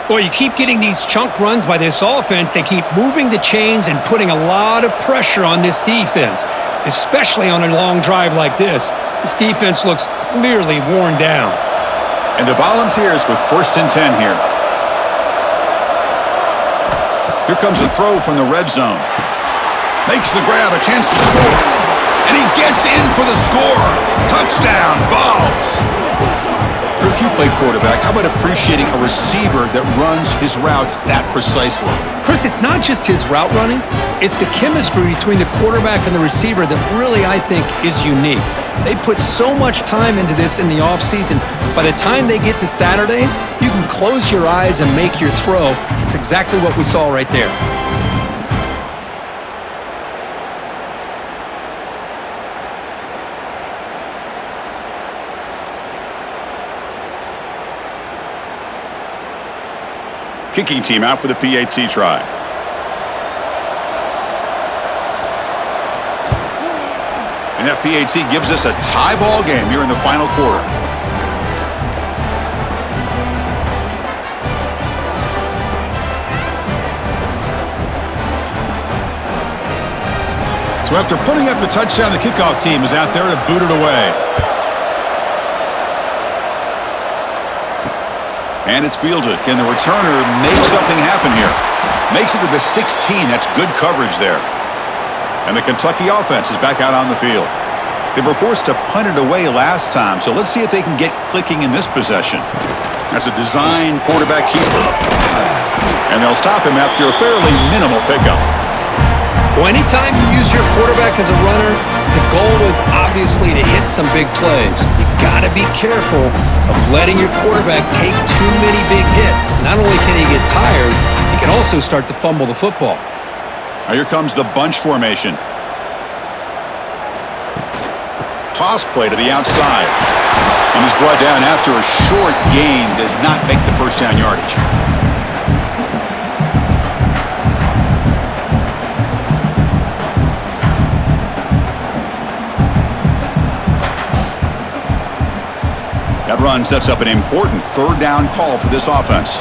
Boy, you keep getting these chunk runs by this offense. They keep moving the chains and putting a lot of pressure on this defense, especially on a long drive like this. This defense looks clearly worn down. And the Volunteers with 1st and 10 here. Here comes a throw from the red zone. Makes the grab, a chance to score. And he gets in for the score. Touchdown, Vols. Kirk, you played quarterback. How about appreciating a receiver that runs his routes that precisely? Chris, it's not just his route running. It's the chemistry between the quarterback and the receiver that really, I think, is unique. They put so much time into this in the offseason. By the time they get to Saturdays, you can close your eyes and make your throw. It's exactly what we saw right there. Kicking team out for the PAT try. And that PAT gives us a tie ball game here in the final quarter. So after putting up the touchdown, the kickoff team is out there to boot it away. And it's fielded. Can the returner make something happen here? Makes it to the 16. That's good coverage there. And the Kentucky offense is back out on the field. They were forced to punt it away last time, so let's see if they can get clicking in this possession. That's a design quarterback keeper. And they'll stop him after a fairly minimal pickup. Well, anytime you use your quarterback as a runner, the goal is obviously to hit some big plays. You got to be careful of letting your quarterback take too many big hits. Not only can he get tired, he can also start to fumble the football. Now here comes the bunch formation. Toss play to the outside. And he's brought down after a short gain. Does not make the first down yardage. That run sets up an important third down call for this offense.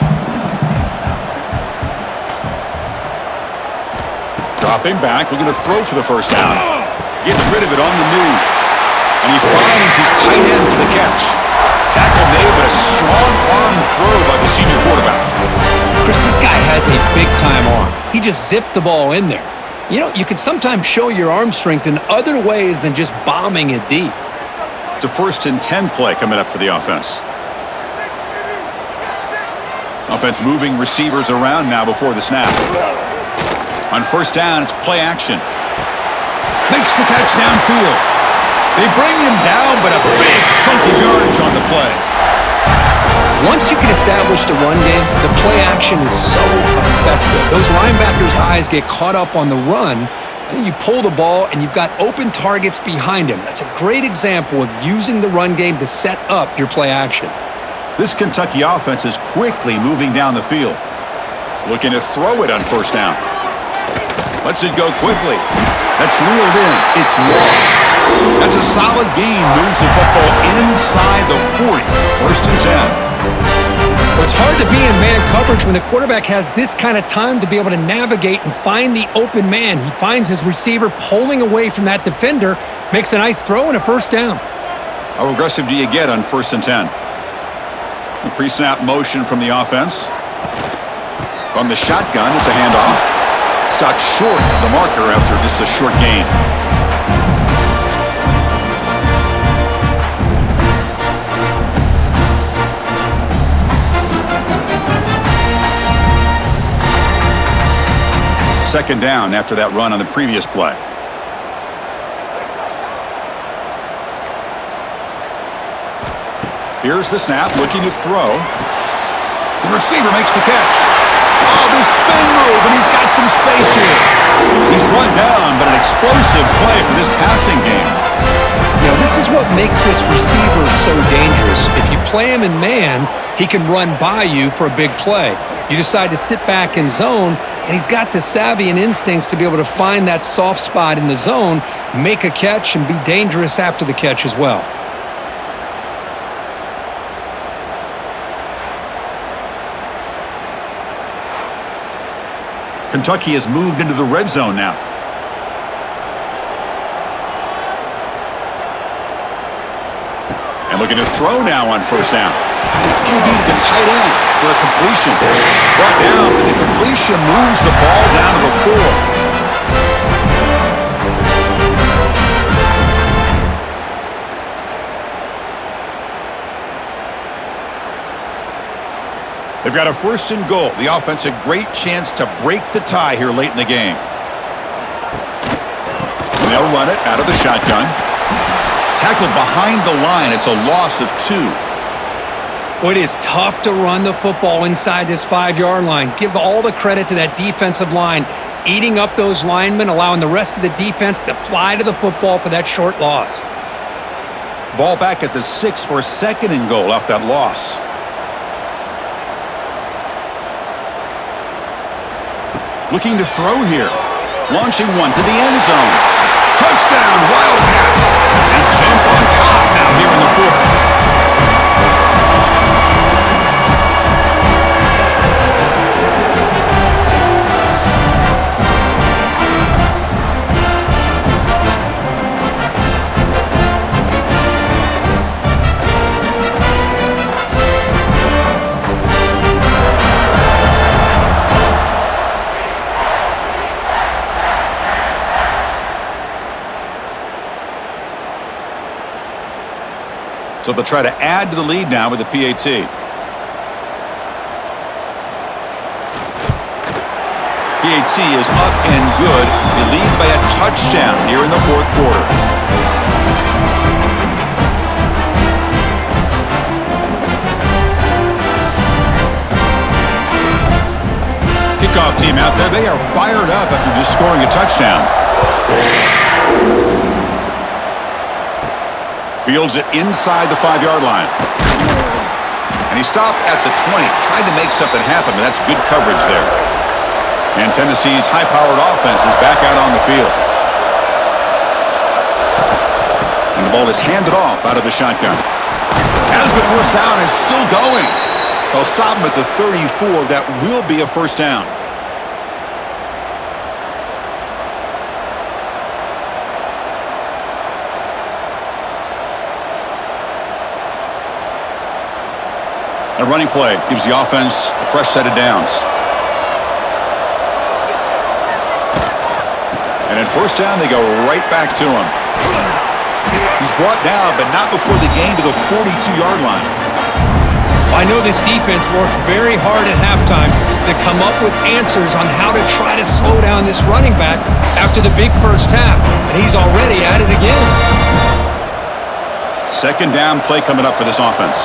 Dropping back, looking to throw for the first down. Gets rid of it on the move. And he finds his tight end for the catch. Tackle made, but a strong arm throw by the senior quarterback. Chris, this guy has a big-time arm. He just zipped the ball in there. You know, you can sometimes show your arm strength in other ways than just bombing it deep. It's a 1st and 10 play coming up for the offense. Offense moving receivers around now before the snap. On first down, it's play action. Makes the catch downfield. They bring him down, but a big chunk of yardage on the play. Once you can establish the run game, the play action is so effective. Those linebackers' eyes get caught up on the run, and you pull the ball, and you've got open targets behind him. That's a great example of using the run game to set up your play action. This Kentucky offense is quickly moving down the field. Looking to throw it on first down. Lets it go quickly. That's reeled in. It's long. That's a solid gain. Moves the football inside the 40. 1st and 10. Well, it's hard to be in man coverage when the quarterback has this kind of time to be able to navigate and find the open man. He finds his receiver pulling away from that defender, makes a nice throw and a first down. How aggressive do you get on 1st and 10? The pre-snap motion from the offense. From the shotgun, it's a handoff. Stopped short of the marker after just a short gain. Second down after that run on the previous play. Here's the snap, looking to throw. The receiver makes the catch. Oh, the spin move, and he's got some space here. He's brought down, but an explosive play for this passing game. You know, this is what makes this receiver so dangerous. If you play him in man, he can run by you for a big play. You decide to sit back in zone, and he's got the savvy and instincts to be able to find that soft spot in the zone, make a catch, and be dangerous after the catch as well. Kentucky has moved into the red zone now. And looking to throw now on first down. QB to the tight end for a completion. Brought down, but the completion moves the ball down to the 4. They've got a 1st and goal. The offense a great chance to break the tie here late in the game. And they'll run it out of the shotgun. Tackled behind the line. It's a loss of 2. Well, it is tough to run the football inside this 5-yard line. Give all the credit to that defensive line, eating up those linemen, allowing the rest of the defense to fly to the football for that short loss. Ball back at the 6 for a 2nd and goal off that loss. Looking to throw here. Launching one to the end zone. Touchdown, Wildcats. And jump on top now here in the 4th. So they'll try to add to the lead now with the PAT. PAT is up and good. They lead by a touchdown here in the fourth quarter. Kickoff team out there. They are fired up after just scoring a touchdown. Fields it inside the 5-yard line. And he stopped at the 20. Tried to make something happen, but that's good coverage there. And Tennessee's high-powered offense is back out on the field. And the ball is handed off out of the shotgun. As the first down is still going. They'll stop him at the 34. That will be a first down. A running play gives the offense a fresh set of downs. And at first down, they go right back to him. He's brought down, but not before the gain to the 42-yard line. I know this defense worked very hard at halftime to come up with answers on how to try to slow down this running back after the big first half, and he's already at it again. Second down play coming up for this offense.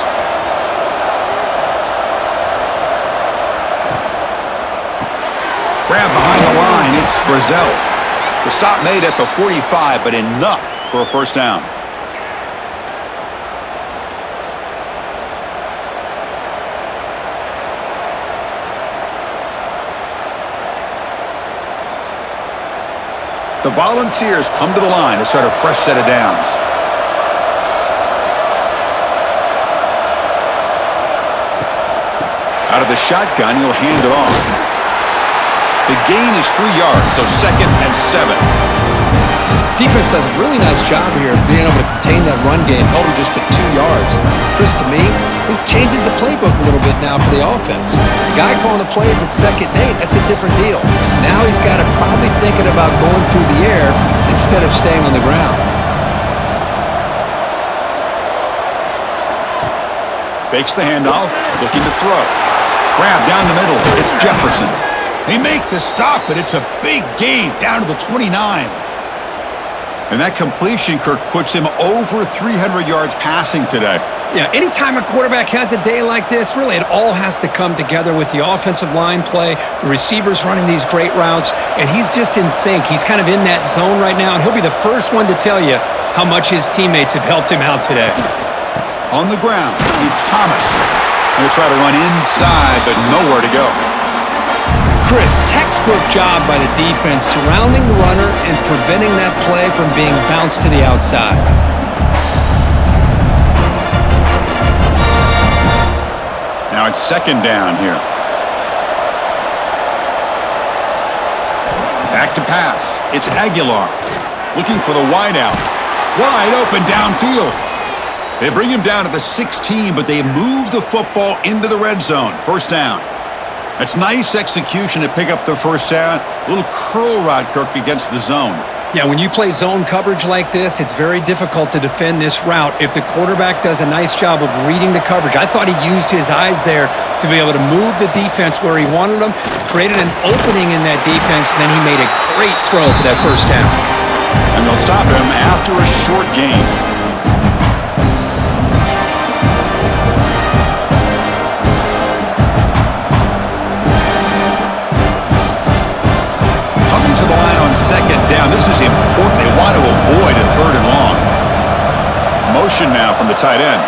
Grab behind the line, it's Brazel. The stop made at the 45, but enough for a first down. The Volunteers come to the line to start a fresh set of downs. Out of the shotgun, he'll hand it off. The gain is 3 yards, so 2nd and 7. Defense does a really nice job here of being able to contain that run game, held him just at 2 yards. Chris, to me, this changes the playbook a little bit now for the offense. The guy calling the plays at 2nd and 8, that's a different deal. Now he's got to probably thinking about going through the air instead of staying on the ground. Fakes the handoff, looking to throw. Grab down the middle, it's Jefferson. They make the stop, but it's a big gain down to the 29. And that completion, Kirk, puts him over 300 yards passing today. Yeah, anytime a quarterback has a day like this, really it all has to come together with the offensive line play, the receivers running these great routes, and he's just in sync. He's kind of in that zone right now, and he'll be the first one to tell you how much his teammates have helped him out today. On the ground, it's Thomas. Going to try to run inside, but nowhere to go. Chris, textbook job by the defense surrounding the runner and preventing that play from being bounced to the outside. Now it's second down here. Back to pass. It's Aguilar looking for the wideout. Wide open downfield. They bring him down to the 16, but they move the football into the red zone. First down. It's nice execution to pick up the first down. A little curl rod, Kirk, against the zone. Yeah, when you play zone coverage like this, it's very difficult to defend this route if the quarterback does a nice job of reading the coverage. I thought he used his eyes there to be able to move the defense where he wanted them, created an opening in that defense, and then he made a great throw for that first down. And they'll stop him after a short gain. Second down. This is important. They want to avoid a 3rd and long. Motion now from the tight end.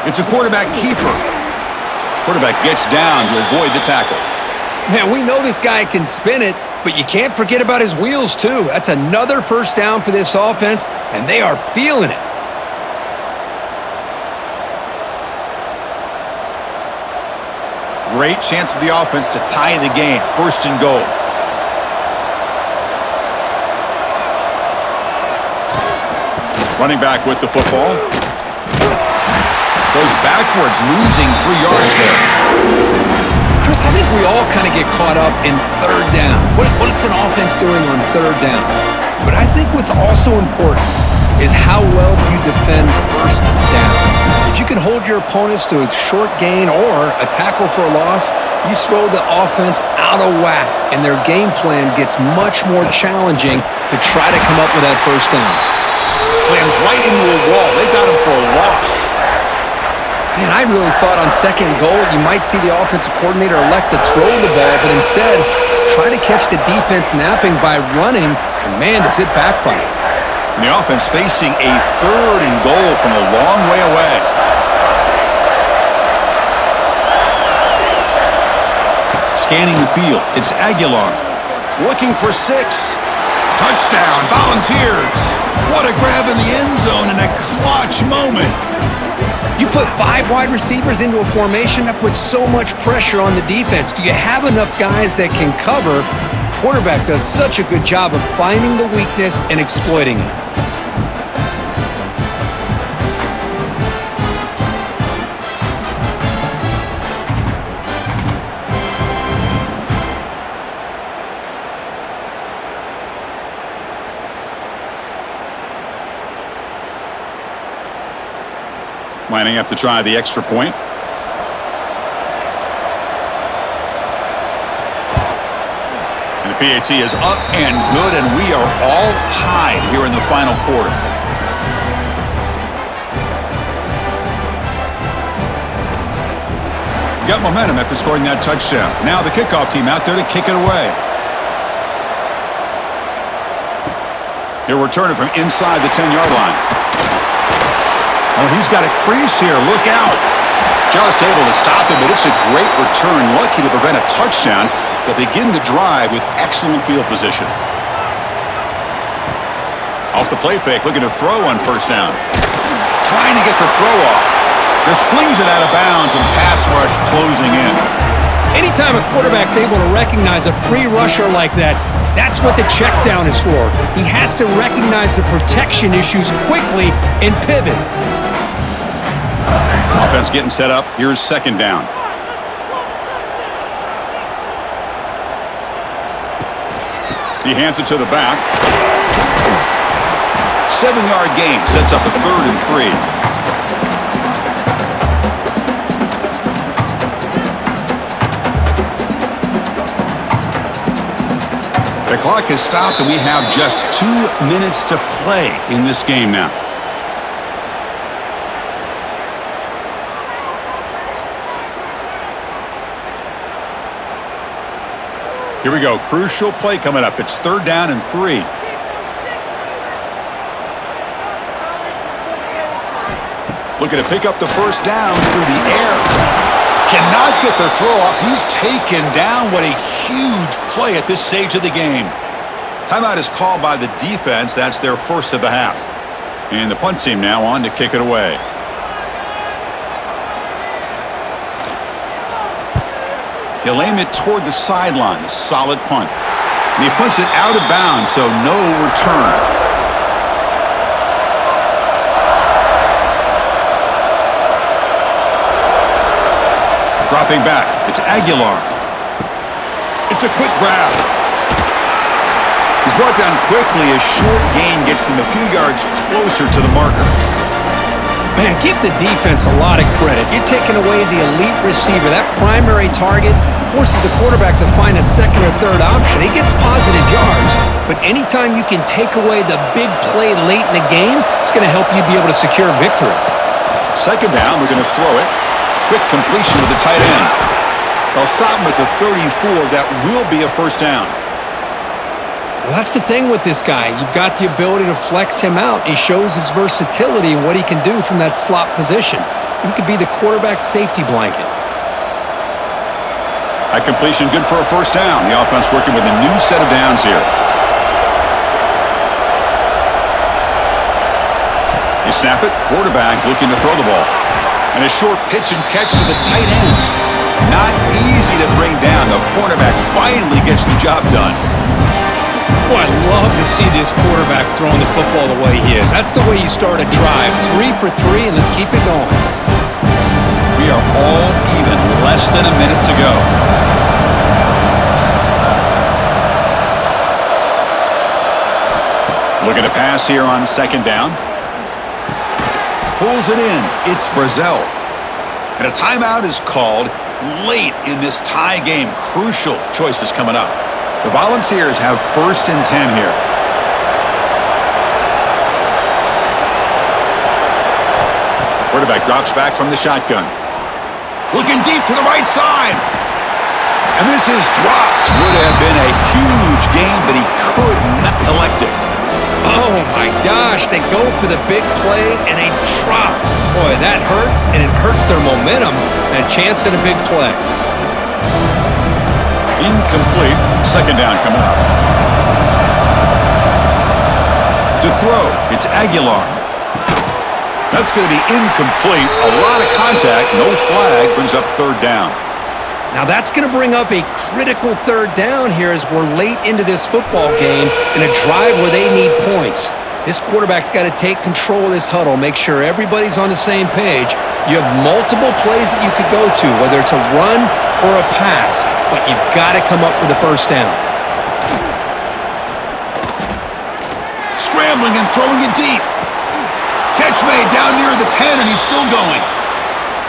It's a quarterback keeper. Quarterback gets down to avoid the tackle. Man, we know this guy can spin it, but you can't forget about his wheels, too. That's another first down for this offense, and they are feeling it. Great chance for the offense to tie the game. 1st and goal. Running back with the football. Goes backwards, losing 3 yards there. Chris, I think we all kind of get caught up in 3rd down. What's an offense doing on 3rd down? But I think what's also important is how well you defend first down. If you can hold your opponents to a short gain or a tackle for a loss, you throw the offense out of whack, and their game plan gets much more challenging to try to come up with that first down. Slams right into a wall. They got him for a loss. Man, I really thought on second goal you might see the offensive coordinator elect to throw the ball, but instead try to catch the defense napping by running, and man, does it backfire. And the offense facing a 3rd and goal from a long way away. Scanning the field, it's Aguilar. Looking for 6. Touchdown, Volunteers. What a grab in the end zone in a clutch moment. You put 5 wide receivers into a formation, that puts so much pressure on the defense. Do you have enough guys that can cover? Quarterback does such a good job of finding the weakness and exploiting it. Lining up to try the extra point. And the PAT is up and good, and we are all tied here in the final quarter. Got momentum after scoring that touchdown. Now the kickoff team out there to kick it away. He'll return it from inside the 10-yard line. Oh, he's got a crease here. Look out. Just able to stop him, but it's a great return. Lucky to prevent a touchdown, but begin the drive with excellent field position. Off the play fake, looking to throw on first down. Trying to get the throw off. Just flings it out of bounds, and pass rush closing in. Anytime a quarterback's able to recognize a free rusher like that, that's what the check down is for. He has to recognize the protection issues quickly and pivot. Offense getting set up. Here's second down. He hands it to the back. 7-yard gain sets up a 3rd and 3. The clock has stopped, and we have just 2 minutes to play in this game now. Here we go. Crucial play coming up. It's 3rd down and 3. Looking to pick up the first down through the air. Cannot get the throw off. He's taken down. What a huge play at this stage of the game. Timeout is called by the defense. That's their first of the half. And the punt team now on to kick it away. He'll aim it toward the sideline. A solid punt. And he punts it out of bounds, so no return. Dropping back. It's Aguilar. It's a quick grab. He's brought down quickly. A short gain gets them a few yards closer to the marker. Man, give the defense a lot of credit. You're taking away the elite receiver. That primary target forces the quarterback to find a second or third option. He gets positive yards, but anytime you can take away the big play late in the game, it's going to help you be able to secure victory. Second down, we're going to throw it. Quick completion to the tight end. They'll stop him at the 34. That will be a first down. Well, that's the thing with this guy. You've got the ability to flex him out. He shows his versatility and what he can do from that slot position. He could be the quarterback's safety blanket. That completion good for a first down. The offense working with a new set of downs here. You snap it, quarterback looking to throw the ball. And a short pitch and catch to the tight end. Not easy to bring down. The quarterback finally gets the job done. Boy, I love to see this quarterback throwing the football the way he is. That's the way you start a drive. 3 for 3, and let's keep it going. We are all even. Less than a minute to go. Looking to pass here on second down. Pulls it in. It's Brazil. And a timeout is called late in this tie game. Crucial choices coming up. The Volunteers have 1st and 10 here. Quarterback drops back from the shotgun. Looking deep to the right side. And this is dropped. Would have been a huge gain, but he could not collect it. Oh, my gosh. They go for the big play, and a drop. Boy, that hurts, and it hurts their momentum and a chance at a big play. Incomplete. Second down coming up. To throw, it's Aguilar. That's going to be incomplete. A lot of contact. No flag. Brings up 3rd down. Now that's going to bring up a critical 3rd down here as we're late into this football game in a drive where they need points. This quarterback's got to take control of this huddle, make sure everybody's on the same page. You have multiple plays that you could go to, whether it's a run or a pass, but you've got to come up with a 1st down. Scrambling and throwing it deep. Catch made down near the 10, and he's still going.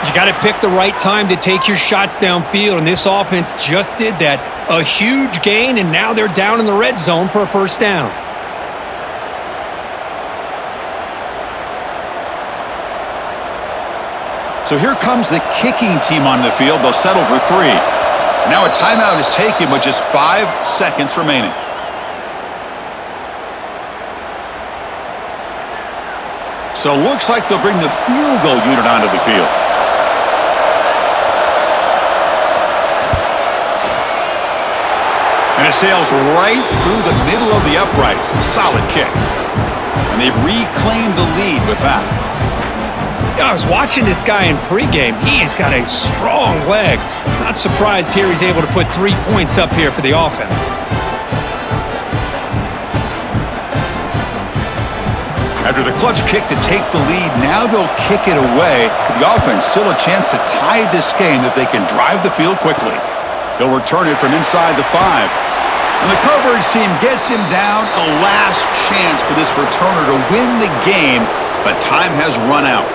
You got to pick the right time to take your shots downfield, and this offense just did that. A huge gain, and now they're down in the red zone for a 1st down. So here comes the kicking team on the field. They'll settle for 3. Now a timeout is taken with just 5 seconds remaining. So looks like they'll bring the field goal unit onto the field. And it sails right through the middle of the uprights. Solid kick. And they've reclaimed the lead with that. I was watching this guy in pregame. He's got a strong leg. Not surprised here he's able to put 3 points up here for the offense. After the clutch kick to take the lead, now they'll kick it away. With the offense still a chance to tie this game if they can drive the field quickly. They'll return it from inside the 5. And the coverage team gets him down. A last chance for this returner to win the game, but time has run out.